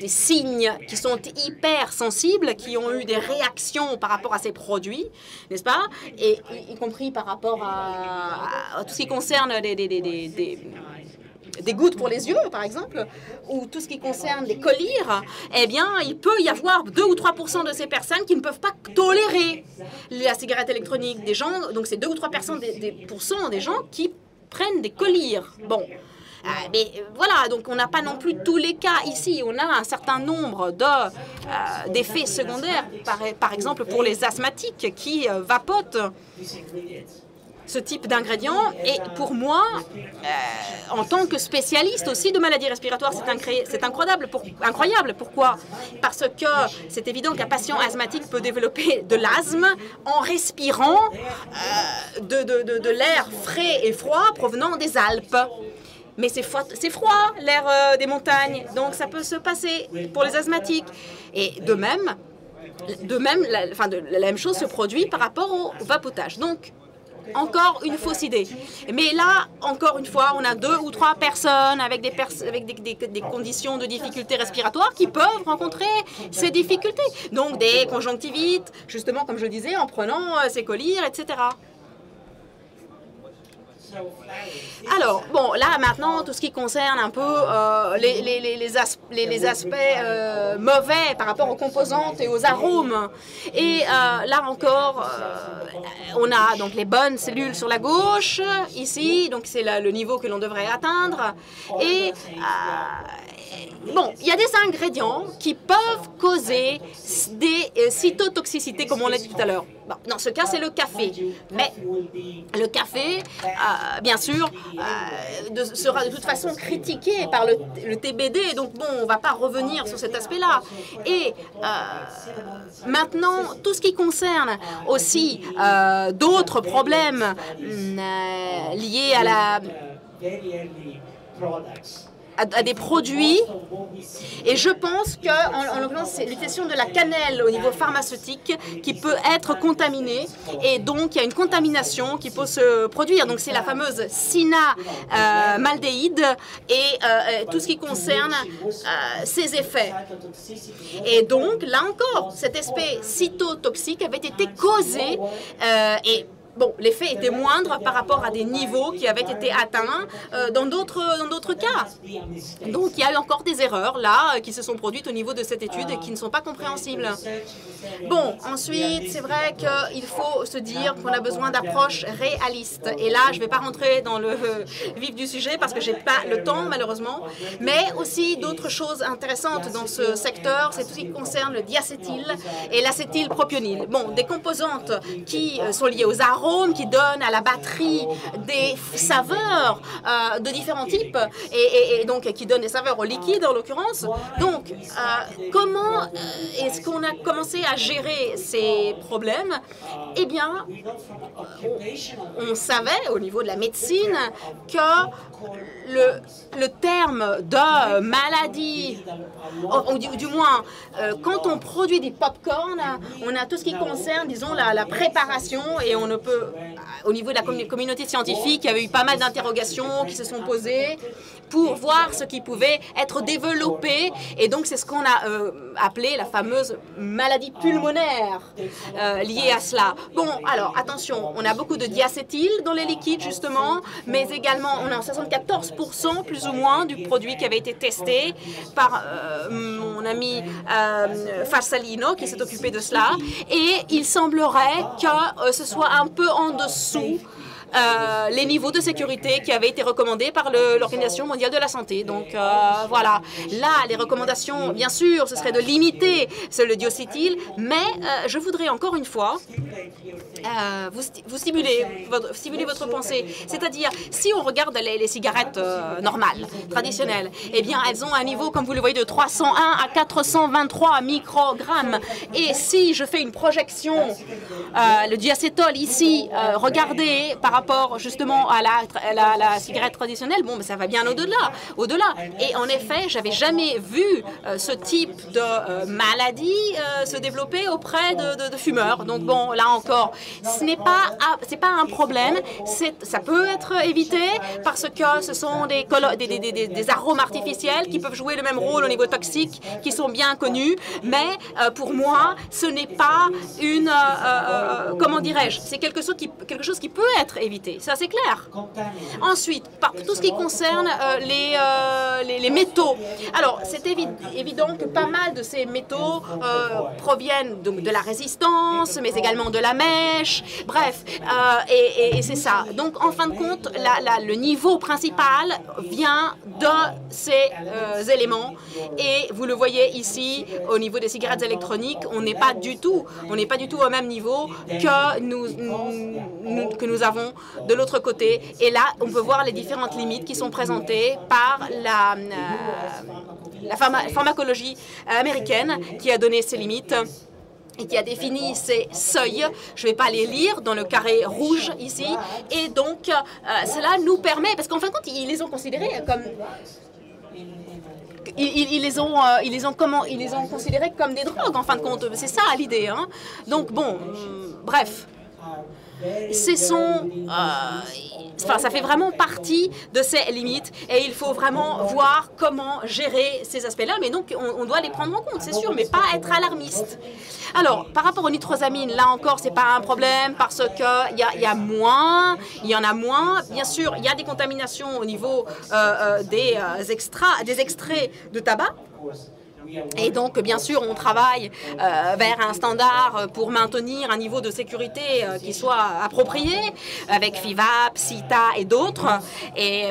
[SPEAKER 4] signes qui sont hyper sensibles, qui ont eu des réactions par rapport à ces produits, n'est-ce pas? Et y compris par rapport à tout ce qui concerne des gouttes pour les yeux, par exemple, ou tout ce qui concerne les collyres, eh bien, il peut y avoir 2 ou 3% de ces personnes qui ne peuvent pas tolérer la cigarette électronique. Des gens, donc c'est 2 ou 3% des gens qui prennent des collyres. Bon. Mais voilà, donc on n'a pas non plus tous les cas ici. On a un certain nombre d'effets secondaires, par exemple pour les asthmatiques qui vapotent ce type d'ingrédients. Et pour moi, en tant que spécialiste aussi de maladies respiratoires, c'est incroyable. Pourquoi? Parce que c'est évident qu'un patient asthmatique peut développer de l'asthme en respirant de l'air frais et froid provenant des Alpes. Mais c'est froid, l'air des montagnes, donc ça peut se passer pour les asthmatiques. Et de même, la même chose se produit par rapport au vapotage. Donc, encore une fausse idée. Mais là, encore une fois, on a 2 ou 3 personnes avec des conditions de difficultés respiratoires qui peuvent rencontrer ces difficultés. Donc, des conjonctivites, justement, comme je disais, en prenant ces collyres, etc. Alors, bon, là, maintenant, tout ce qui concerne un peu les aspects mauvais par rapport aux composantes et aux arômes. Et là encore, on a donc les bonnes cellules sur la gauche, ici, donc c'est le niveau que l'on devrait atteindre. Et bon, il y a des ingrédients qui peuvent causer des cytotoxicités, comme on l'a dit tout à l'heure. Bon, dans ce cas, c'est le café. Mais le café, bien sûr, sera de toute façon critiqué par le TBD. Donc, bon, on ne va pas revenir sur cet aspect-là. Et maintenant, tout ce qui concerne aussi d'autres problèmes liés à des produits, et je pense qu'en l'occurrence, c'est l'utilisation de la cannelle au niveau pharmaceutique qui peut être contaminée, et donc il y a une contamination qui peut se produire. Donc c'est la fameuse cinamaldéhyde et tout ce qui concerne ses effets. Et donc là encore, cet aspect cytotoxique avait été causé et bon, l'effet était moindre par rapport à des niveaux qui avaient été atteints dans d'autres cas. Donc, il y a eu encore des erreurs, là, qui se sont produites au niveau de cette étude et qui ne sont pas compréhensibles. Bon, ensuite, c'est vrai qu'il faut se dire qu'on a besoin d'approches réalistes. Et là, je ne vais pas rentrer dans le vif du sujet parce que je n'ai pas le temps, malheureusement. Mais aussi, d'autres choses intéressantes dans ce secteur, c'est tout ce qui concerne le diacétyl et l'acétylpropionyle. Bon, des composantes qui sont liées aux arômes, qui donnent à la batterie des saveurs de différents types et donc qui donnent des saveurs au liquide en l'occurrence. Donc, comment est-ce qu'on a commencé à gérer ces problèmes? Eh bien, on savait au niveau de la médecine que le terme de maladie, ou du moins, quand on produit des pop-corn, on a tout ce qui concerne, disons, la préparation, et on ne peut, au niveau de la communauté scientifique, il y avait eu pas mal d'interrogations qui se sont posées pour voir ce qui pouvait être développé, et donc c'est ce qu'on a appelé la fameuse maladie pulmonaire liée à cela. Bon, alors attention, on a beaucoup de diacétyl dans les liquides justement, mais également on a 74% plus ou moins du produit qui avait été testé par mon ami Farsalino qui s'est occupé de cela, et il semblerait que ce soit un peu en dessous les niveaux de sécurité qui avaient été recommandés par l'Organisation mondiale de la santé. Donc voilà, là les recommandations, bien sûr, ce serait de limiter le diacétyl, mais je voudrais encore une fois vous stimulez votre pensée. C'est-à-dire, si on regarde les cigarettes normales, traditionnelles, eh bien, elles ont un niveau, comme vous le voyez, de 301 à 423 microgrammes. Et si je fais une projection, le diacétol ici, regardez par rapport justement à la cigarette traditionnelle, bon, mais ça va bien au-delà. Et en effet, j'avais jamais vu ce type de maladie se développer auprès de fumeurs. Donc bon, là encore, c'est pas un problème. Ça peut être évité parce que ce sont des arômes artificiels qui peuvent jouer le même rôle au niveau toxique, qui sont bien connus. Mais pour moi, ce n'est pas une comment dirais-je, c'est quelque chose qui peut être évité. Ça, c'est clair. Ensuite, par tout ce qui concerne les métaux. Alors, c'est évident que pas mal de ces métaux proviennent donc de la résistance, mais également de la mèche. Bref, et c'est ça. Donc, en fin de compte, le niveau principal vient de ces éléments. Et vous le voyez ici, au niveau des cigarettes électroniques, on n'est pas du tout au même niveau que nous avons de l'autre côté. Et là, on peut voir les différentes limites qui sont présentées par la pharmacologie américaine qui a donné ces limites et qui a défini ces seuils. Je ne vais pas les lire dans le carré rouge ici. Et donc, cela nous permet, parce qu'en fin de compte, ils les ont considérés comme... Ils les ont considérés comme des drogues, en fin de compte. C'est ça l'idée. Hein. Donc, bon, bref. Ça fait vraiment partie de ces limites et il faut vraiment voir comment gérer ces aspects-là. Mais donc, on doit les prendre en compte, c'est sûr, mais pas être alarmiste. Alors, par rapport aux nitrosamines, là encore, c'est pas un problème parce que il y en a moins. Bien sûr, il y a des contaminations au niveau des extraits de tabac. Et donc, bien sûr, on travaille vers un standard pour maintenir un niveau de sécurité qui soit approprié, avec FIVAP, CITA et d'autres, et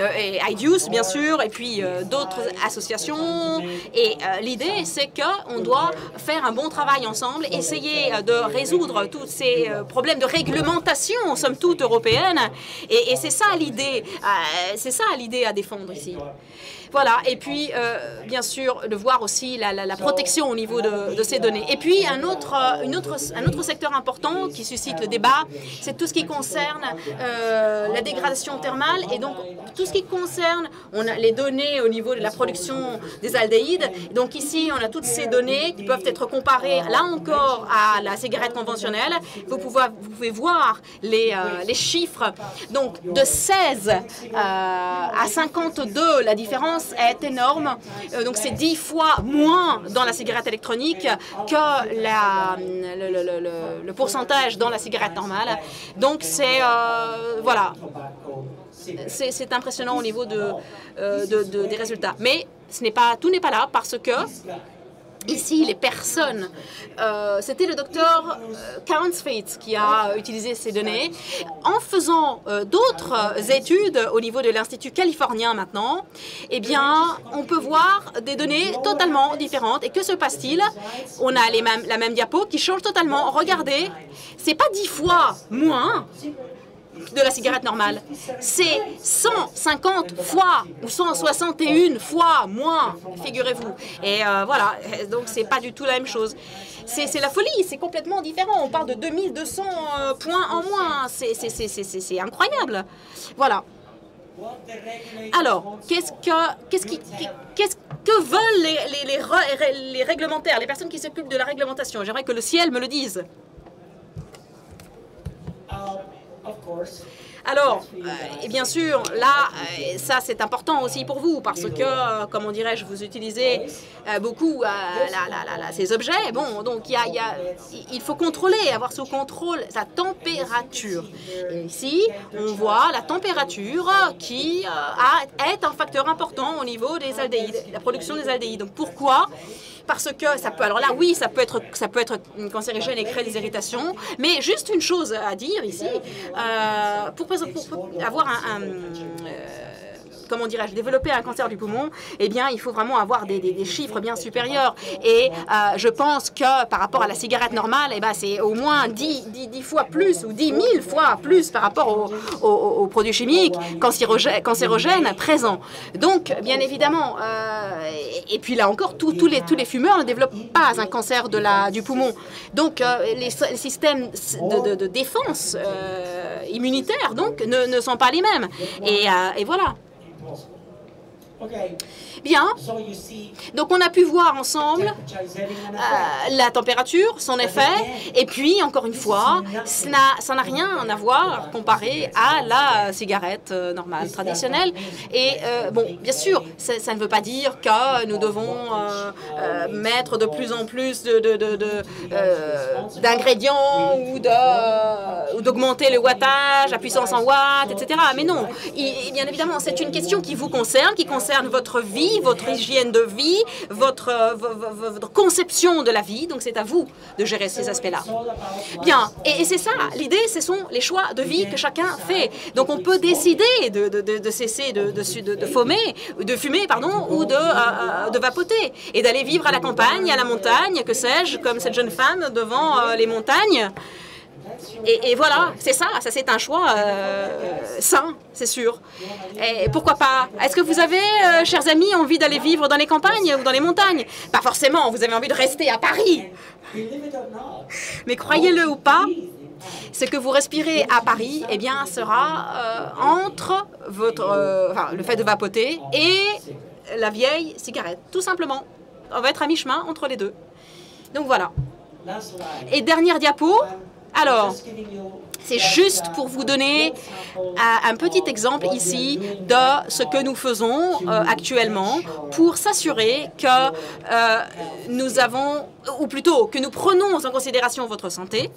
[SPEAKER 4] IDUS, bien sûr, et puis d'autres associations. Et l'idée, c'est qu'on doit faire un bon travail ensemble, essayer de résoudre tous ces problèmes de réglementation, somme toute, européenne. Et c'est ça l'idée à défendre ici. Voilà, et puis, bien sûr, de voir aussi la protection au niveau de ces données. Et puis, un autre secteur important qui suscite le débat, c'est tout ce qui concerne la dégradation thermale. Et donc, tout ce qui concerne, on a les données au niveau de la production des aldéhydes. Donc ici, on a toutes ces données qui peuvent être comparées, là encore, à la cigarette conventionnelle. Vous pouvez voir les chiffres. Donc, de 16 à 52, la différence est énorme. Donc, c'est 10 fois moins dans la cigarette électronique que le pourcentage dans la cigarette normale. Donc, c'est voilà. C'est impressionnant au niveau des résultats. Mais tout n'est pas là parce que ici, les personnes, c'était le docteur Kountz-Feith qui a utilisé ces données. En faisant d'autres études au niveau de l'Institut californien maintenant, eh bien, on peut voir des données totalement différentes. Et que se passe-t-il? On a la même diapo qui change totalement. Regardez, c'est pas 10 fois moins de la cigarette normale. C'est 150 fois ou 161 fois moins, figurez-vous. Et voilà, donc c'est pas du tout la même chose. C'est la folie, c'est complètement différent. On parle de 2200 points en moins. C'est incroyable. Voilà. Alors, qu'est-ce que veulent les réglementaires, les personnes qui s'occupent de la réglementation? J'aimerais que le ciel me le dise. Alors, et bien sûr, là, ça c'est important aussi pour vous parce que, comment dirais-je, vous utilisez beaucoup ces objets. Bon, donc il faut contrôler, avoir sous contrôle sa température. Et ici, on voit la température qui est un facteur important au niveau des aldéhydes, la production des aldéhydes. Donc pourquoi? Parce que ça peut, alors là, oui, ça peut être cancérigène et créer des irritations, mais juste une chose à dire ici, pour avoir comment dirais-je, développer un cancer du poumon, eh bien, il faut vraiment avoir des chiffres bien supérieurs. Et je pense que par rapport à la cigarette normale, eh ben, c'est au moins 10 fois plus ou 10 000 fois plus par rapport aux produits chimiques cancérogènes présents. Donc, bien évidemment, et puis là encore, tous les fumeurs ne développent pas un cancer du poumon. Donc, les systèmes de défense immunitaire donc, ne sont pas les mêmes. Et voilà. Bien, donc on a pu voir ensemble la température, son effet, et puis encore une fois, ça n'a rien à voir comparé à la cigarette normale, traditionnelle. Et bon, bien sûr, ça ne veut pas dire que nous devons mettre de plus en plus d'ingrédients ou d'augmenter le wattage, la puissance en watts, etc. Mais non, bien évidemment, c'est une question qui vous concerne, qui concerne votre vie, votre hygiène de vie, votre conception de la vie. Donc, c'est à vous de gérer ces aspects-là. Bien. Et c'est ça. L'idée, ce sont les choix de vie que chacun fait. Donc, on peut décider de cesser de fumer, pardon, ou de vapoter et d'aller vivre à la campagne, à la montagne, que sais-je, comme cette jeune femme devant les montagnes. Et voilà, c'est ça c'est un choix sain, c'est sûr. Et pourquoi pas? Est-ce que vous avez, chers amis, envie d'aller vivre dans les campagnes ou dans les montagnes? Pas forcément, vous avez envie de rester à Paris. Mais croyez-le ou pas, ce que vous respirez à Paris, eh bien, sera entre le fait de vapoter et la vieille cigarette, tout simplement. On va être à mi-chemin entre les deux. Donc voilà. Et dernière diapo. Alors, c'est juste pour vous donner un petit exemple ici de ce que nous faisons actuellement pour s'assurer que nous avons, ou plutôt que nous prenons en considération votre santé.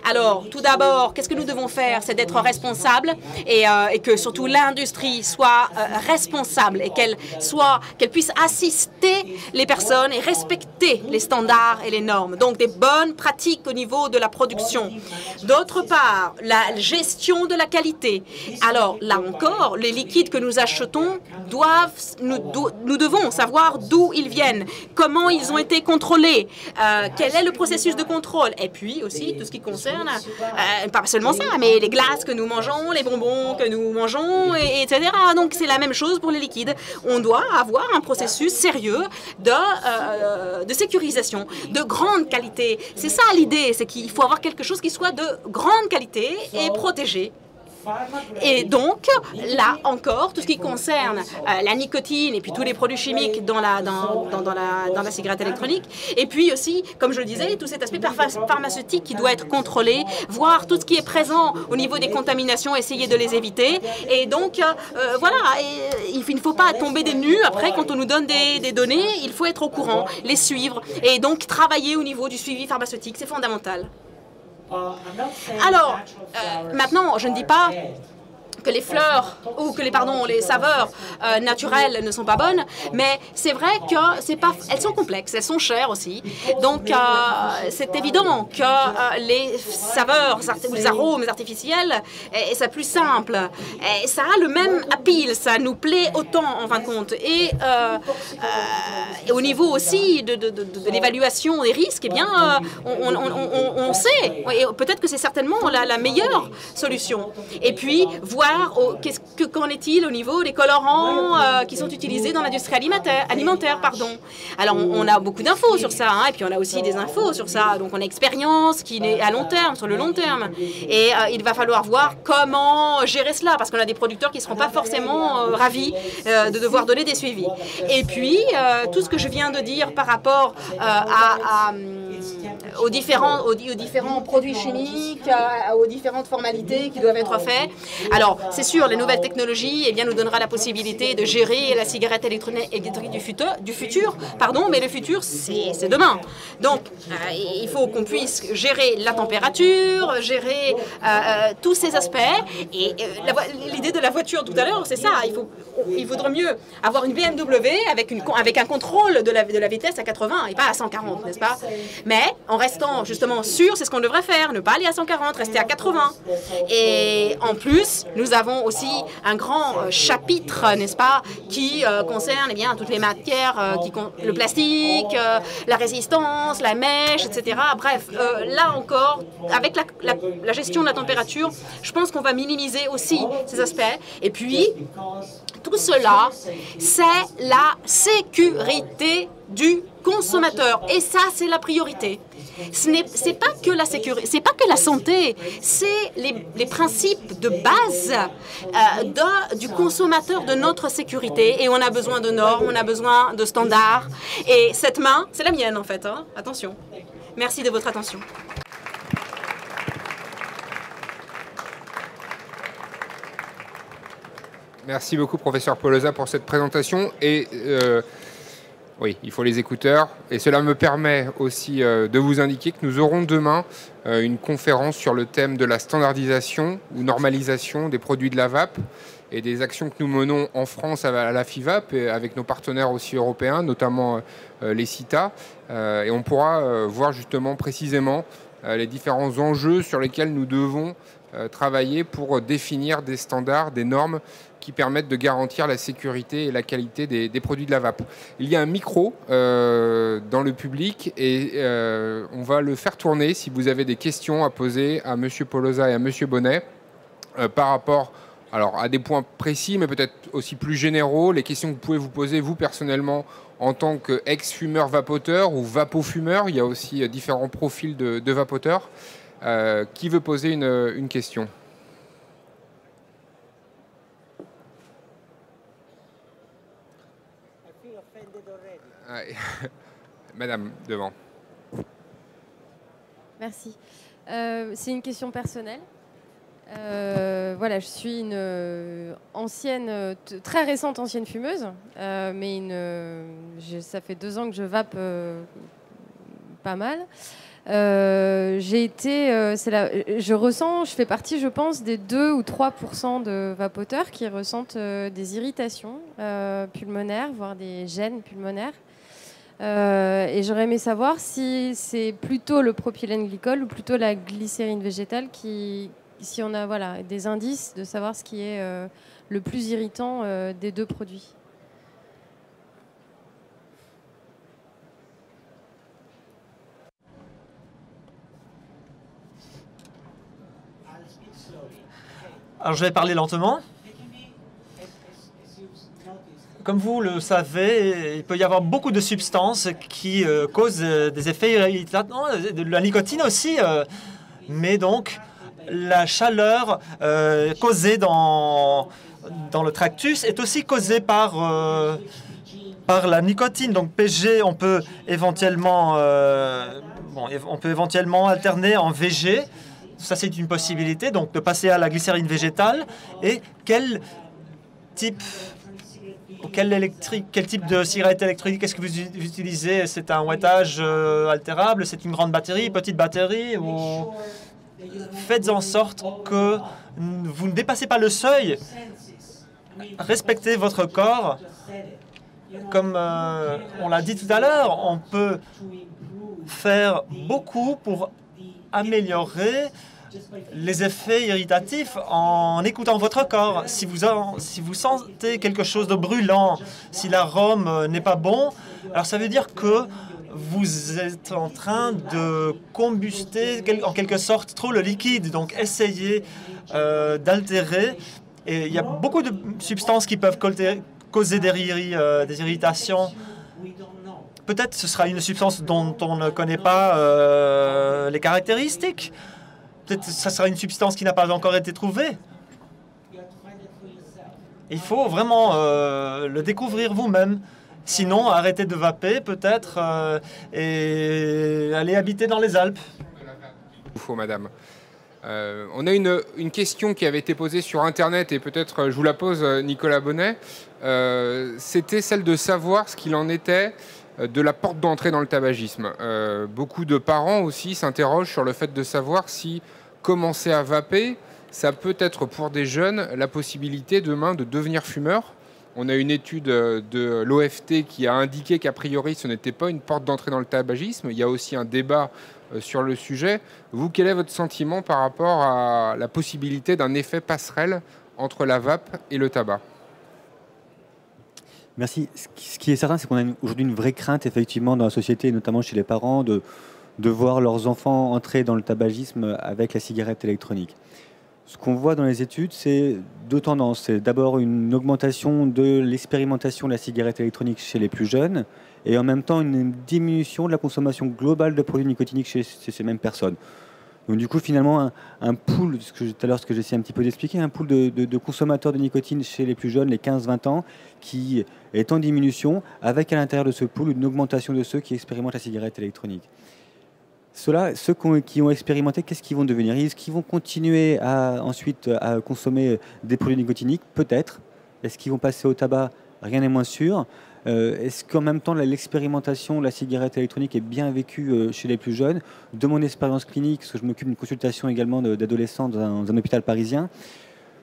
[SPEAKER 4] Alors, tout d'abord, qu'est-ce que nous devons faire? C'est d'être responsables et que surtout l'industrie soit responsable et qu'elle puisse assister les personnes et respecter les standards et les normes. Donc, des bonnes pratiques au niveau de la production. D'autre part, la gestion de la qualité. Alors, là encore, les liquides que nous achetons nous devons savoir d'où ils viennent, comment ils ont été contrôlés, quel est le processus de contrôle. Et puis aussi, tout ce qui concerne, pas seulement ça, mais les glaces que nous mangeons, les bonbons que nous mangeons, etc. Donc, c'est la même chose pour les liquides. On doit avoir un processus sérieux de sécurisation, de grande qualité. C'est ça l'idée, c'est qu'il faut avoir quelque chose qui soit de grande qualité et protégé. Et donc, là encore, tout ce qui concerne la nicotine et puis tous les produits chimiques dans la cigarette électronique, et puis aussi, comme je le disais, tout cet aspect pharmaceutique qui doit être contrôlé, voir tout ce qui est présent au niveau des contaminations, essayer de les éviter. Et donc, voilà, il ne faut pas tomber des nues. Après, quand on nous donne des données, il faut être au courant, les suivre, et donc travailler au niveau du suivi pharmaceutique, c'est fondamental. Alors, maintenant, je ne dis pas que les fleurs ou que les saveurs naturelles ne sont pas bonnes, mais c'est vrai que elles sont complexes, elles sont chères aussi. Donc, c'est évident que les saveurs ou les arômes artificiels, c'est plus simple. Et ça a le même appeal, ça nous plaît autant en fin de compte. Et au niveau aussi de l'évaluation des risques, eh bien, on sait. Et peut-être que c'est certainement la meilleure solution. Et puis, voir qu'en est-il au niveau des colorants qui sont utilisés dans l'industrie alimentaire, pardon. Alors, on a beaucoup d'infos sur ça, hein, et puis on a aussi des infos sur ça. Donc, on a expérience qui est à long terme, sur le long terme. Et il va falloir voir comment gérer cela, parce qu'on a des producteurs qui ne seront pas forcément ravis de devoir donner des suivis. Et puis, tout ce que je viens de dire par rapport aux différents produits chimiques, aux différentes formalités qui doivent être faites. Alors, c'est sûr, les nouvelles technologies nous donnera la possibilité de gérer la cigarette électronique du futur, mais le futur, c'est demain. Donc, il faut qu'on puisse gérer la température, gérer tous ces aspects. Et l'idée de la voiture tout à l'heure, c'est ça. Il vaudrait mieux avoir une BMW avec un contrôle de la vitesse à 80 et pas à 140, n'est-ce pas? Mais en restant justement sûr, c'est ce qu'on devrait faire, ne pas aller à 140, rester à 80. Et en plus, nous avons aussi un grand chapitre, n'est-ce pas, qui concerne eh bien, toutes les matières, le plastique, la résistance, la mèche, etc. Bref, là encore, avec la gestion de la température, je pense qu'on va minimiser aussi ces aspects. Et puis, tout cela, c'est la sécurité du consommateur. Et ça, c'est la priorité. C'est pas que la sécurité, c'est pas que la santé, c'est les principes de base du consommateur, de notre sécurité. Et on a besoin de normes, on a besoin de standards. Et cette main, c'est la mienne en fait. Hein. Attention. Merci de votre attention.
[SPEAKER 1] Merci beaucoup, professeur Polosa, pour cette présentation. Et oui, il faut les écouteurs. Et cela me permet aussi de vous indiquer que nous aurons demain une conférence sur le thème de la standardisation ou normalisation des produits de la vape et des actions que nous menons en France à la FIVAP et avec nos partenaires aussi européens, notamment les CITA. Et on pourra voir justement précisément les différents enjeux sur lesquels nous devons travailler pour définir des standards, des normes qui permettent de garantir la sécurité et la qualité des produits de la vape. Il y a un micro dans le public et on va le faire tourner si vous avez des questions à poser à M. Polosa et à M. Bonnet par rapport à des points précis, mais peut-être aussi plus généraux, les questions que vous pouvez vous poser vous personnellement en tant qu'ex-fumeur vapoteur ou vapofumeur. Il y a aussi différents profils de vapoteurs. Qui veut poser une question ? Madame, devant.
[SPEAKER 5] Merci. C'est une question personnelle. Voilà, je suis une ancienne, très récente ancienne fumeuse, mais ça fait 2 ans que je vape pas mal. Je fais partie, je pense, des 2 ou 3% de vapoteurs qui ressentent des irritations pulmonaires, voire des gènes pulmonaires. Et j'aurais aimé savoir si c'est plutôt le propylène glycol ou plutôt la glycérine végétale si on a des indices de savoir ce qui est le plus irritant des 2 produits.
[SPEAKER 6] Alors je vais parler lentement. Comme vous le savez, il peut y avoir beaucoup de substances qui causent des effets irritants, de la nicotine aussi, mais donc la chaleur causée dans le tractus est aussi causée par la nicotine. Donc PG, on peut éventuellement alterner en VG. Ça, c'est une possibilité, donc de passer à la glycérine végétale. Et quel type de cigarette électronique est-ce que vous utilisez? C'est un wattage altérable? C'est une grande batterie, petite batterie? Ou... Faites en sorte que vous ne dépassez pas le seuil. Respectez votre corps. Comme on l'a dit tout à l'heure, on peut faire beaucoup pour améliorer les effets irritatifs en écoutant votre corps. Si vous sentez quelque chose de brûlant, si l'arôme n'est pas bon, alors ça veut dire que vous êtes en train de combuster en quelque sorte trop le liquide. Donc essayez d'altérer. Et il y a beaucoup de substances qui peuvent causer des irritations. Peut-être ce sera une substance dont on ne connaît pas les caractéristiques. Peut-être ce sera une substance qui n'a pas encore été trouvée. Il faut vraiment le découvrir vous-même. Sinon, arrêtez de vaper peut-être et allez habiter dans les Alpes.
[SPEAKER 1] Il faut, madame. On a une question qui avait été posée sur Internet et peut-être je vous la pose, Nicolas Bonnet. C'était celle de savoir ce qu'il en était de la porte d'entrée dans le tabagisme. Beaucoup de parents aussi s'interrogent sur le fait de savoir si commencer à vaper, ça peut être pour des jeunes la possibilité demain de devenir fumeur On a une étude de l'OFT qui a indiqué qu'a priori ce n'était pas une porte d'entrée dans le tabagisme. Il y a aussi un débat sur le sujet. Vous, quel est votre sentiment par rapport à la possibilité d'un effet passerelle entre la vape et le tabac?
[SPEAKER 2] Merci. Ce qui est certain, c'est qu'on a aujourd'hui une vraie crainte, effectivement, dans la société, notamment chez les parents, de voir leurs enfants entrer dans le tabagisme avec la cigarette électronique. Ce qu'on voit dans les études, c'est deux tendances. C'est d'abord une augmentation de l'expérimentation de la cigarette électronique chez les plus jeunes et en même temps une diminution de la consommation globale de produits nicotiniques chez ces mêmes personnes. Donc du coup, finalement, un pool, tout à l'heure, ce que j'essayais un petit peu d'expliquer, un pool de consommateurs de nicotine chez les plus jeunes, les 15-20 ans, qui est en diminution, avec à l'intérieur de ce pool une augmentation de ceux qui expérimentent la cigarette électronique. Ceux qui ont expérimenté, qu'est-ce qu'ils vont devenir? Est-ce qu'ils vont continuer ensuite à consommer des produits nicotiniques? Peut-être. Est-ce qu'ils vont passer au tabac? Rien n'est moins sûr. Est-ce qu'en même temps, l'expérimentation de la cigarette électronique est bien vécue chez les plus jeunes? De mon expérience clinique, parce que je m'occupe d'une consultation également d'adolescents dans un hôpital parisien,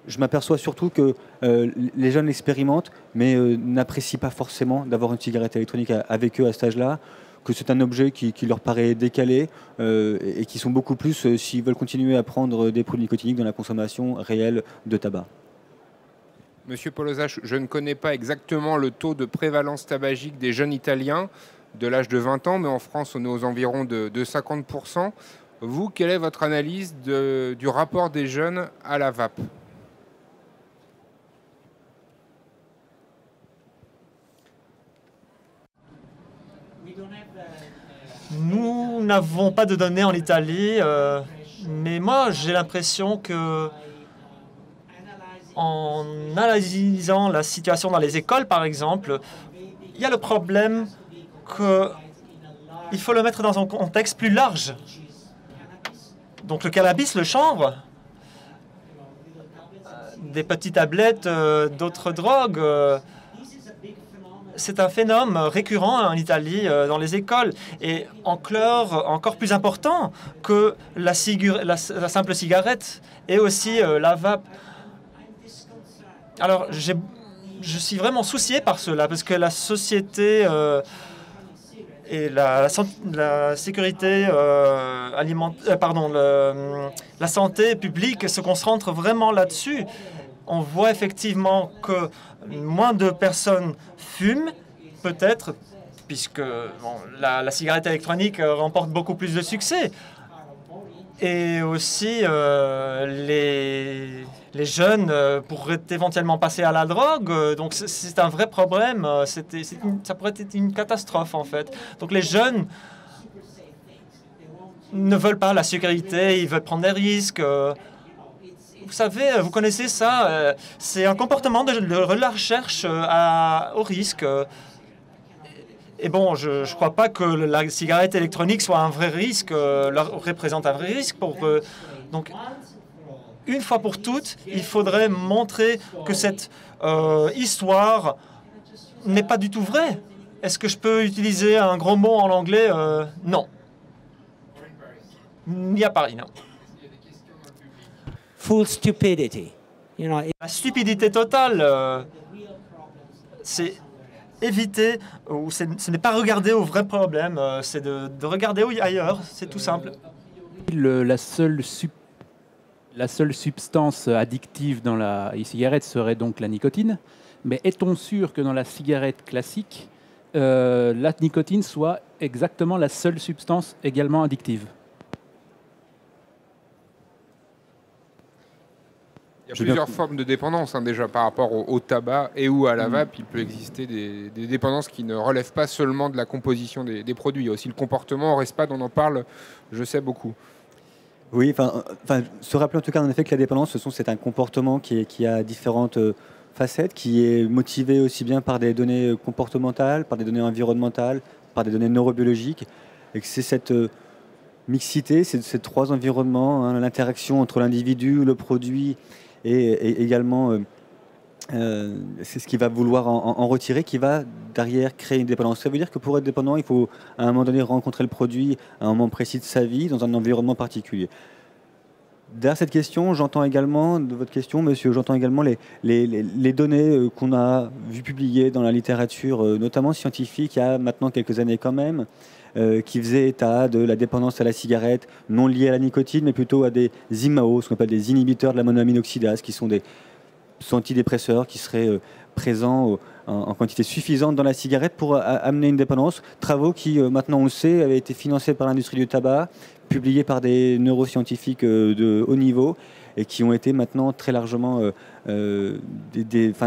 [SPEAKER 2] je m'aperçois surtout que les jeunes l'expérimentent, mais n'apprécient pas forcément d'avoir une cigarette électronique avec eux à cet âge-là, que c'est un objet qui leur paraît décalé et qui sont beaucoup plus s'ils veulent continuer à prendre des produits nicotiniques dans la consommation réelle de tabac.
[SPEAKER 1] Monsieur Polosa, je ne connais pas exactement le taux de prévalence tabagique des jeunes Italiens de l'âge de 20 ans, mais en France, on est aux environs de 50%. Vous, quelle est votre analyse du rapport des jeunes à la vape?
[SPEAKER 6] Nous n'avons pas de données en Italie, mais moi j'ai l'impression que en analysant la situation dans les écoles, par exemple, il y a le problème qu'il faut le mettre dans un contexte plus large. Donc le cannabis, le chanvre, des petites tablettes, d'autres drogues, c'est un phénomène récurrent en Italie dans les écoles et encore plus important que la simple cigarette et aussi la vape. Alors, je suis vraiment soucié par cela parce que la société et la sécurité alimentaire, la santé publique se concentrent vraiment là-dessus. On voit effectivement que moins de personnes fument, peut-être, puisque la cigarette électronique remporte beaucoup plus de succès. Et aussi, les jeunes pourraient éventuellement passer à la drogue. Donc, c'est un vrai problème. Ça pourrait être une catastrophe, en fait. Donc, les jeunes ne veulent pas la sécurité, ils veulent prendre des risques. Vous savez, vous connaissez ça, c'est un comportement de la recherche au risque. Et bon, je ne crois pas que la cigarette électronique soit un vrai risque, représente un vrai risque. Donc, une fois pour toutes, il faudrait montrer que cette histoire n'est pas du tout vraie. Est-ce que je peux utiliser un gros mot en anglais? Non. Ni à Paris, non.
[SPEAKER 3] Full stupidity.
[SPEAKER 6] La stupidité totale, c'est éviter, ou ce n'est pas regarder au vrai problème, c'est de regarder ailleurs, c'est tout simple.
[SPEAKER 7] La seule substance addictive dans la cigarette serait donc la nicotine, mais est-on sûr que dans la cigarette classique, la nicotine soit exactement la seule substance également addictive?
[SPEAKER 1] Il y a plusieurs formes de dépendance déjà par rapport au tabac et ou à la vape. Il peut exister des dépendances qui ne relèvent pas seulement de la composition des produits. Il y a aussi le comportement. Au RESPAD, on en parle, je sais, beaucoup.
[SPEAKER 2] Oui, se rappeler en tout cas en effet que la dépendance, c'est un comportement qui a différentes facettes, qui est motivé aussi bien par des données comportementales, par des données environnementales, par des données neurobiologiques, et que c'est cette mixité, ces trois environnements, l'interaction entre l'individu, le produit et également c'est ce qui va vouloir en retirer, qui va derrière créer une dépendance. Ça veut dire que pour être dépendant, il faut à un moment donné rencontrer le produit à un moment précis de sa vie, dans un environnement particulier. Derrière cette question, j'entends également, de votre question, monsieur, j'entends également les données qu'on a vues publiées dans la littérature, notamment scientifique, il y a maintenant quelques années quand même, qui faisaient état de la dépendance à la cigarette, non liée à la nicotine, mais plutôt à des IMAO, ce qu'on appelle des inhibiteurs de la monoamine oxydase, qui sont des antidépresseurs qui seraient présents en quantité suffisante dans la cigarette pour amener une dépendance. Travaux qui, maintenant on le sait, avaient été financés par l'industrie du tabac, publiés par des neuroscientifiques de haut niveau et qui ont été maintenant très largement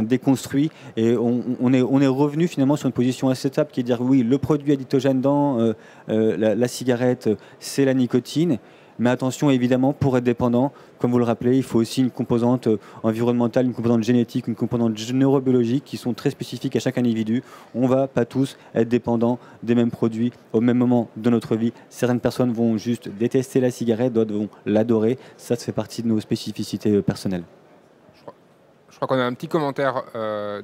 [SPEAKER 2] déconstruits. Et on est revenu finalement sur une position assez stable qui est de dire oui, le produit addictogène dans la cigarette, c'est la nicotine. Mais attention, évidemment, pour être dépendant, comme vous le rappelez, il faut aussi une composante environnementale, une composante génétique, une composante neurobiologique qui sont très spécifiques à chaque individu. On ne va pas tous être dépendants des mêmes produits au même moment de notre vie. Certaines personnes vont juste détester la cigarette, d'autres vont l'adorer. Ça fait partie de nos spécificités personnelles.
[SPEAKER 1] Je crois qu'on a un petit commentaire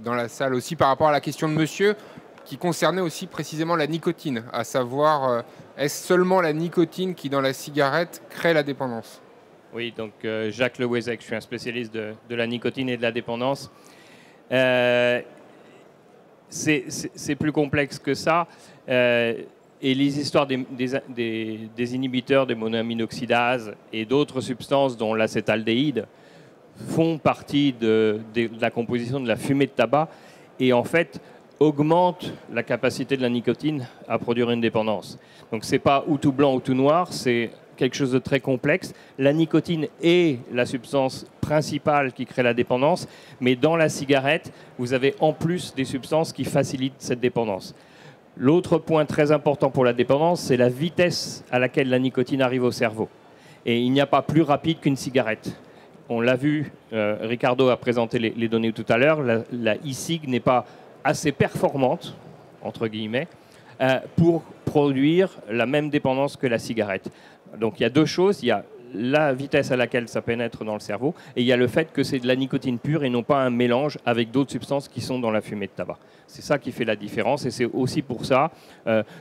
[SPEAKER 1] dans la salle aussi par rapport à la question de monsieur qui concernait aussi précisément la nicotine, à savoir est-ce seulement la nicotine qui dans la cigarette crée la dépendance?
[SPEAKER 8] Oui, donc Jacques Le Wezec, je suis un spécialiste de la nicotine et de la dépendance. C'est plus complexe que ça. Et les histoires des inhibiteurs des monoamine oxydase et d'autres substances dont l'acétaldéhyde font partie de la composition de la fumée de tabac et en fait augmentent la capacité de la nicotine à produire une dépendance. Donc c'est pas ou tout blanc ou tout noir, c'est quelque chose de très complexe. La nicotine est la substance principale qui crée la dépendance, mais dans la cigarette, vous avez en plus des substances qui facilitent cette dépendance. L'autre point très important pour la dépendance, c'est la vitesse à laquelle la nicotine arrive au cerveau. Et il n'y a pas plus rapide qu'une cigarette. On l'a vu, Ricardo a présenté les données tout à l'heure, la e-cig n'est pas assez performante, entre guillemets, pour produire la même dépendance que la cigarette. Donc il y a deux choses, il y a la vitesse à laquelle ça pénètre dans le cerveau et il y a le fait que c'est de la nicotine pure et non pas un mélange avec d'autres substances qui sont dans la fumée de tabac. C'est ça qui fait la différence et c'est aussi pour ça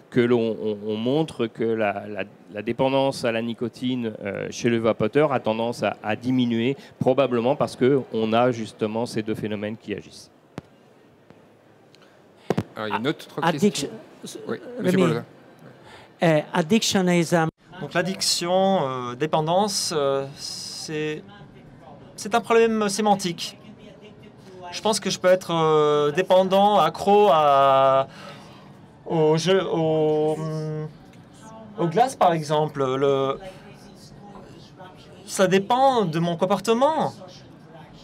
[SPEAKER 8] que l'on montre que la dépendance à la nicotine chez le vapoteur a tendance à diminuer, probablement parce qu'on a justement ces deux phénomènes qui agissent.
[SPEAKER 1] Il y a une autre question. Oui, monsieur Boloza.
[SPEAKER 3] Addiction is
[SPEAKER 6] Donc l'addiction, dépendance, c'est un problème sémantique. Je pense que je peux être dépendant, accro aux glaces par exemple. Ça dépend de mon comportement.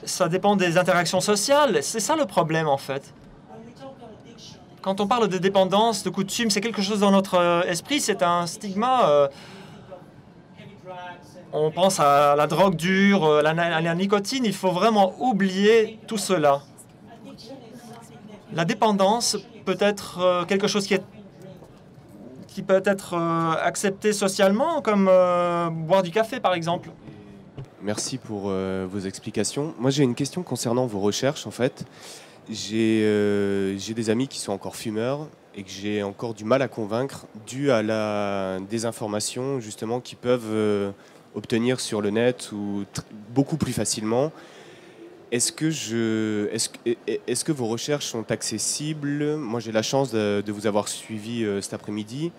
[SPEAKER 6] Ça dépend des interactions sociales. C'est ça le problème en fait. Quand on parle de dépendance, de coutume, c'est quelque chose dans notre esprit, c'est un stigma. On pense à la drogue dure, à la nicotine, il faut vraiment oublier tout cela. La dépendance peut être quelque chose qui peut être accepté socialement, comme boire du café par exemple.
[SPEAKER 9] Merci pour vos explications. Moi j'ai une question concernant vos recherches en fait. J'ai des amis qui sont encore fumeurs et que j'ai encore du mal à convaincre dû à la désinformation justement qu'ils peuvent obtenir sur le net ou beaucoup plus facilement. Est-ce que vos recherches sont accessibles? Moi j'ai la chance de vous avoir suivi cet après-midi.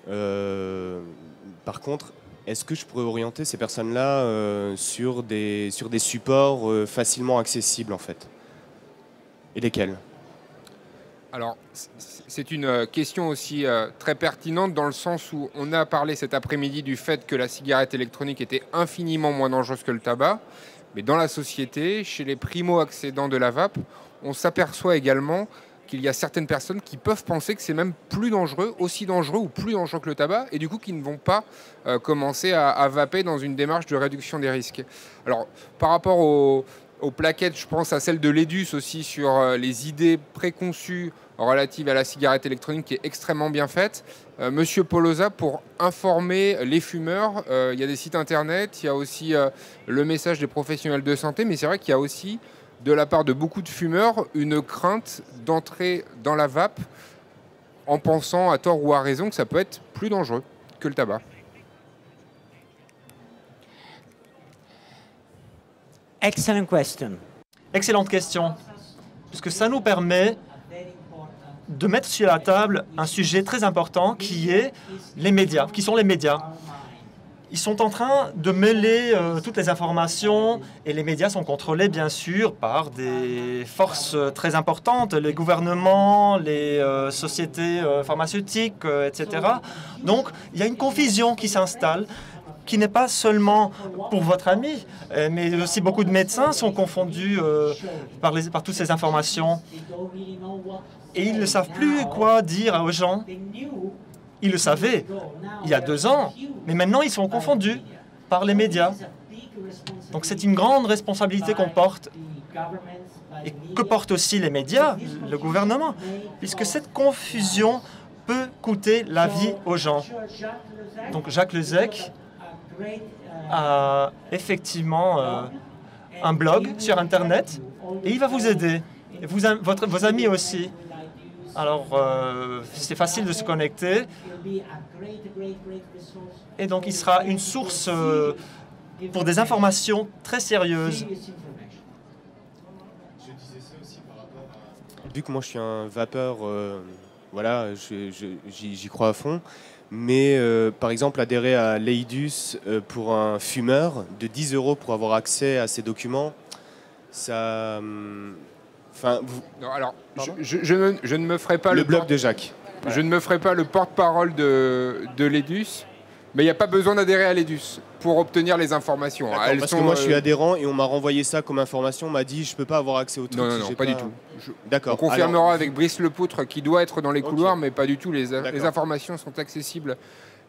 [SPEAKER 9] Par contre, est-ce que je pourrais orienter ces personnes-là sur des supports facilement accessibles en fait? Et lesquels?
[SPEAKER 1] Alors, c'est une question aussi très pertinente dans le sens où on a parlé cet après-midi du fait que la cigarette électronique était infiniment moins dangereuse que le tabac. Mais dans la société, chez les primo-accédants de la vape, on s'aperçoit également qu'il y a certaines personnes qui peuvent penser que c'est même plus dangereux, aussi dangereux ou plus dangereux que le tabac, et du coup qui ne vont pas commencer à vaper dans une démarche de réduction des risques. Alors, par rapport aux plaquettes, je pense à celle de l'EDUS aussi sur les idées préconçues relatives à la cigarette électronique qui est extrêmement bien faite. Monsieur Poloza, pour informer les fumeurs, il y a des sites internet, il y a aussi le message des professionnels de santé, mais c'est vrai qu'il y a aussi, de la part de beaucoup de fumeurs, une crainte d'entrer dans la vape en pensant à tort ou à raison que ça peut être plus dangereux que le tabac.
[SPEAKER 3] Excellent question.
[SPEAKER 6] Excellente question, puisque ça nous permet de mettre sur la table un sujet très important qui est les médias. Qui sont les médias? Ils sont en train de mêler toutes les informations et les médias sont contrôlés bien sûr par des forces très importantes, les gouvernements, les sociétés pharmaceutiques, etc. Donc il y a une confusion qui s'installe qui n'est pas seulement pour votre ami, mais aussi beaucoup de médecins sont confondus par toutes ces informations. Et ils ne savent plus quoi dire aux gens. Ils le savaient il y a 2 ans, mais maintenant ils sont confondus par les médias. Donc c'est une grande responsabilité qu'on porte. Et que portent aussi les médias, le gouvernement, puisque cette confusion peut coûter la vie aux gens. Donc Jacques Lezec a effectivement un blog sur Internet et il va vous aider, et vos amis aussi. Alors, c'est facile de se connecter. Et donc, il sera une source pour des informations très sérieuses.
[SPEAKER 9] Vu que moi, je suis un vapeur, voilà, j'y crois à fond. Mais, par exemple, adhérer à l'EIDUS pour un fumeur de 10 € pour avoir accès à ces documents, ça... Enfin,
[SPEAKER 1] non, alors, je ne me ferai pas
[SPEAKER 9] le blog de Jacques.
[SPEAKER 1] Je ne me ferai pas le porte-parole de l'EDUS, mais il n'y a pas besoin d'adhérer à l'EDUS pour obtenir les informations.
[SPEAKER 9] Parce que moi, je suis adhérent et on m'a renvoyé ça comme information. On m'a dit, je ne peux pas avoir accès au truc.
[SPEAKER 1] Non, pas du tout.
[SPEAKER 9] D'accord.
[SPEAKER 1] On confirmera avec Brice Lepoutre qui doit être dans les couloirs, mais pas du tout. Les informations sont accessibles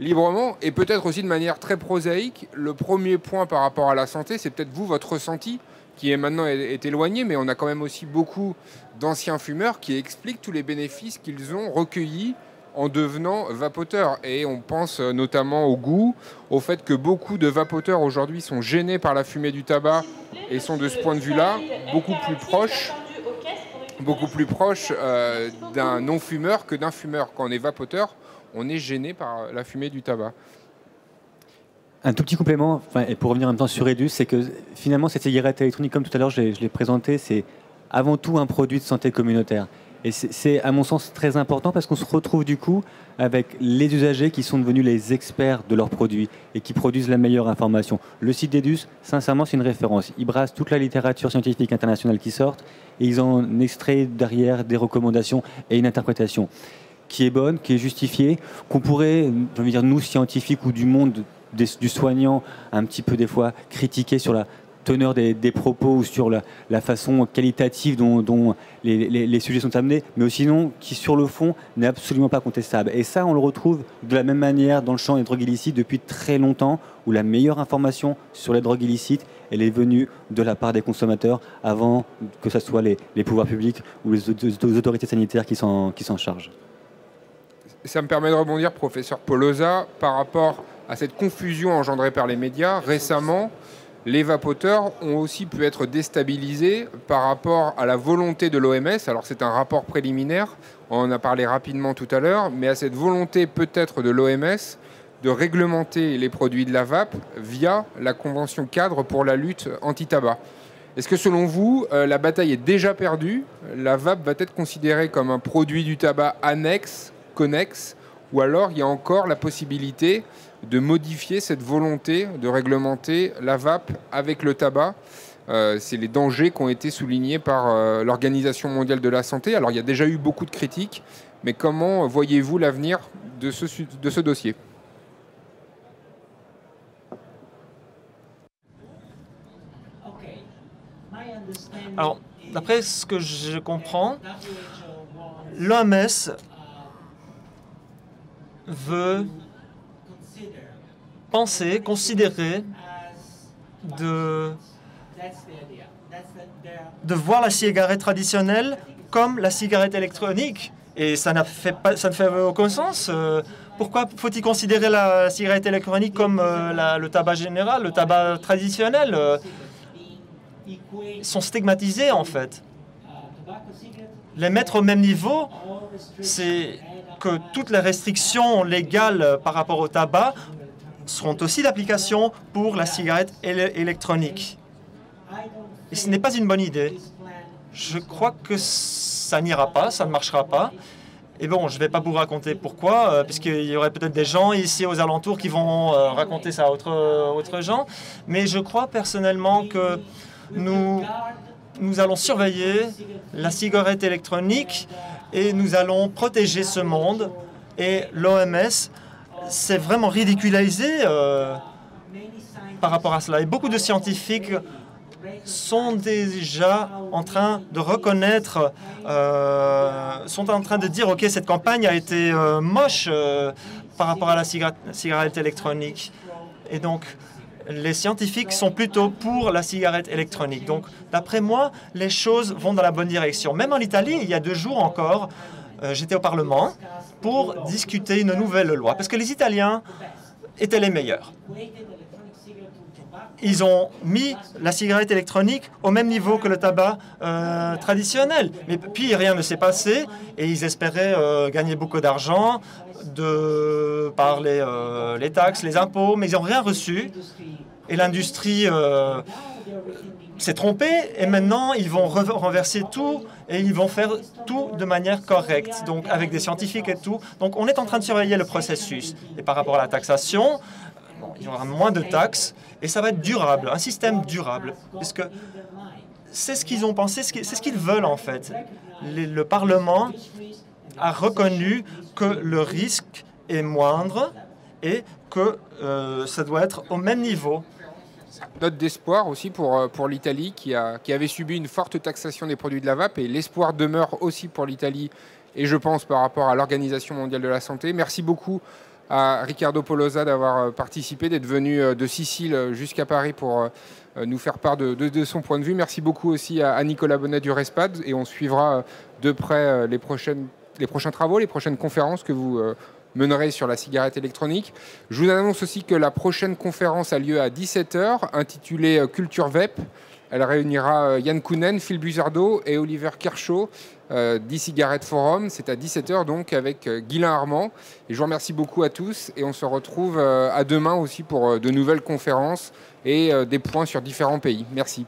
[SPEAKER 1] librement. Et peut-être aussi de manière très prosaïque, le premier point par rapport à la santé, c'est peut-être vous, votre ressenti, qui est maintenant est éloigné, mais on a quand même aussi beaucoup d'anciens fumeurs qui expliquent tous les bénéfices qu'ils ont recueillis en devenant vapoteurs. Et on pense notamment au goût, au fait que beaucoup de vapoteurs aujourd'hui sont gênés par la fumée du tabac et sont de ce point de vue-là beaucoup plus proches d'un non-fumeur que d'un fumeur. Quand on est vapoteur, on est gêné par la fumée du tabac.
[SPEAKER 2] Un tout petit complément, et pour revenir en même temps sur Edus, c'est que finalement cette cigarette électronique, comme tout à l'heure je l'ai présenté, c'est avant tout un produit de santé communautaire. Et c'est à mon sens très important parce qu'on se retrouve du coup avec les usagers qui sont devenus les experts de leurs produits et qui produisent la meilleure information. Le site d'Edus, sincèrement, c'est une référence. Ils brassent toute la littérature scientifique internationale qui sort et ils en extraient derrière des recommandations et une interprétation qui est bonne, qui est justifiée, qu'on pourrait, je veux dire, nous scientifiques ou du monde du soignant, un petit peu des fois critiquer sur la teneur des propos ou sur la façon qualitative dont les sujets sont amenés, mais aussi non, qui sur le fond n'est absolument pas contestable. Et ça, on le retrouve de la même manière dans le champ des drogues illicites depuis très longtemps, où la meilleure information sur les drogues illicites, elle est venue de la part des consommateurs avant que ce soit les pouvoirs publics ou les autorités sanitaires qui s'en chargent.
[SPEAKER 1] Ça me permet de rebondir, professeur Polosa, par rapport à cette confusion engendrée par les médias. Récemment, les vapoteurs ont aussi pu être déstabilisés par rapport à la volonté de l'OMS. Alors c'est un rapport préliminaire, on en a parlé rapidement tout à l'heure, mais à cette volonté peut-être de l'OMS de réglementer les produits de la vape via la Convention cadre pour la lutte anti-tabac. Est-ce que selon vous, la bataille est déjà perdue? La vape va être considérée comme un produit du tabac annexe, connexe, ou alors il y a encore la possibilité de modifier cette volonté de réglementer la vape avec le tabac? C'est les dangers qui ont été soulignés par l'Organisation mondiale de la santé. Alors il y a déjà eu beaucoup de critiques, mais comment voyez-vous l'avenir de ce dossier?
[SPEAKER 6] Alors, d'après ce que je comprends, l'OMS veut considérer de voir la cigarette traditionnelle comme la cigarette électronique. Et ça ne fait aucun sens. Pourquoi faut-il considérer la cigarette électronique comme le tabac général, le tabac traditionnel? Ils sont stigmatisés, en fait. Les mettre au même niveau, c'est que toutes les restrictions légales par rapport au tabac seront aussi d'application pour la cigarette électronique. Et ce n'est pas une bonne idée. Je crois que ça n'ira pas, ça ne marchera pas. Et bon, je ne vais pas vous raconter pourquoi, puisqu'il y aurait peut-être des gens ici aux alentours qui vont raconter ça à autres gens. Mais je crois personnellement que nous allons surveiller la cigarette électronique et nous allons protéger ce monde. Et l'OMS s'est vraiment ridiculisé par rapport à cela. Et beaucoup de scientifiques sont déjà en train de reconnaître, sont en train de dire, OK, cette campagne a été moche par rapport à la cigarette électronique. Et donc, les scientifiques sont plutôt pour la cigarette électronique. Donc, d'après moi, les choses vont dans la bonne direction. Même en Italie, il y a 2 jours encore, j'étais au Parlement pour discuter une nouvelle loi, parce que les Italiens étaient les meilleurs. Ils ont mis la cigarette électronique au même niveau que le tabac traditionnel. Mais puis, rien ne s'est passé et ils espéraient gagner beaucoup d'argent par les taxes, les impôts, mais ils n'ont rien reçu. Et l'industrie s'est trompée et maintenant, ils vont renverser tout et ils vont faire tout de manière correcte, donc avec des scientifiques et tout. Donc, on est en train de surveiller le processus. Et par rapport à la taxation, il y aura moins de taxes et ça va être durable, un système durable. Parce que c'est ce qu'ils ont pensé, c'est ce qu'ils veulent en fait. Le Parlement a reconnu que le risque est moindre et que ça doit être au même niveau.
[SPEAKER 1] Note d'espoir aussi pour l'Italie qui avait subi une forte taxation des produits de la vape et l'espoir demeure aussi pour l'Italie et je pense par rapport à l'Organisation mondiale de la santé. Merci beaucoup à Riccardo Polosa d'avoir participé, d'être venu de Sicile jusqu'à Paris pour nous faire part de son point de vue. Merci beaucoup aussi à Nicolas Bonnet du RESPAD et on suivra de près les prochains travaux, les prochaines conférences que vous mènerez sur la cigarette électronique. Je vous annonce aussi que la prochaine conférence a lieu à 17h, intitulée Culture Vape. Elle réunira Yann Kounen, Phil Buzardo et Oliver Kershaw d'e-Cigarette Forum. C'est à 17h donc avec Guylain Armand. Et je vous remercie beaucoup à tous et on se retrouve à demain aussi pour de nouvelles conférences et des points sur différents pays. Merci.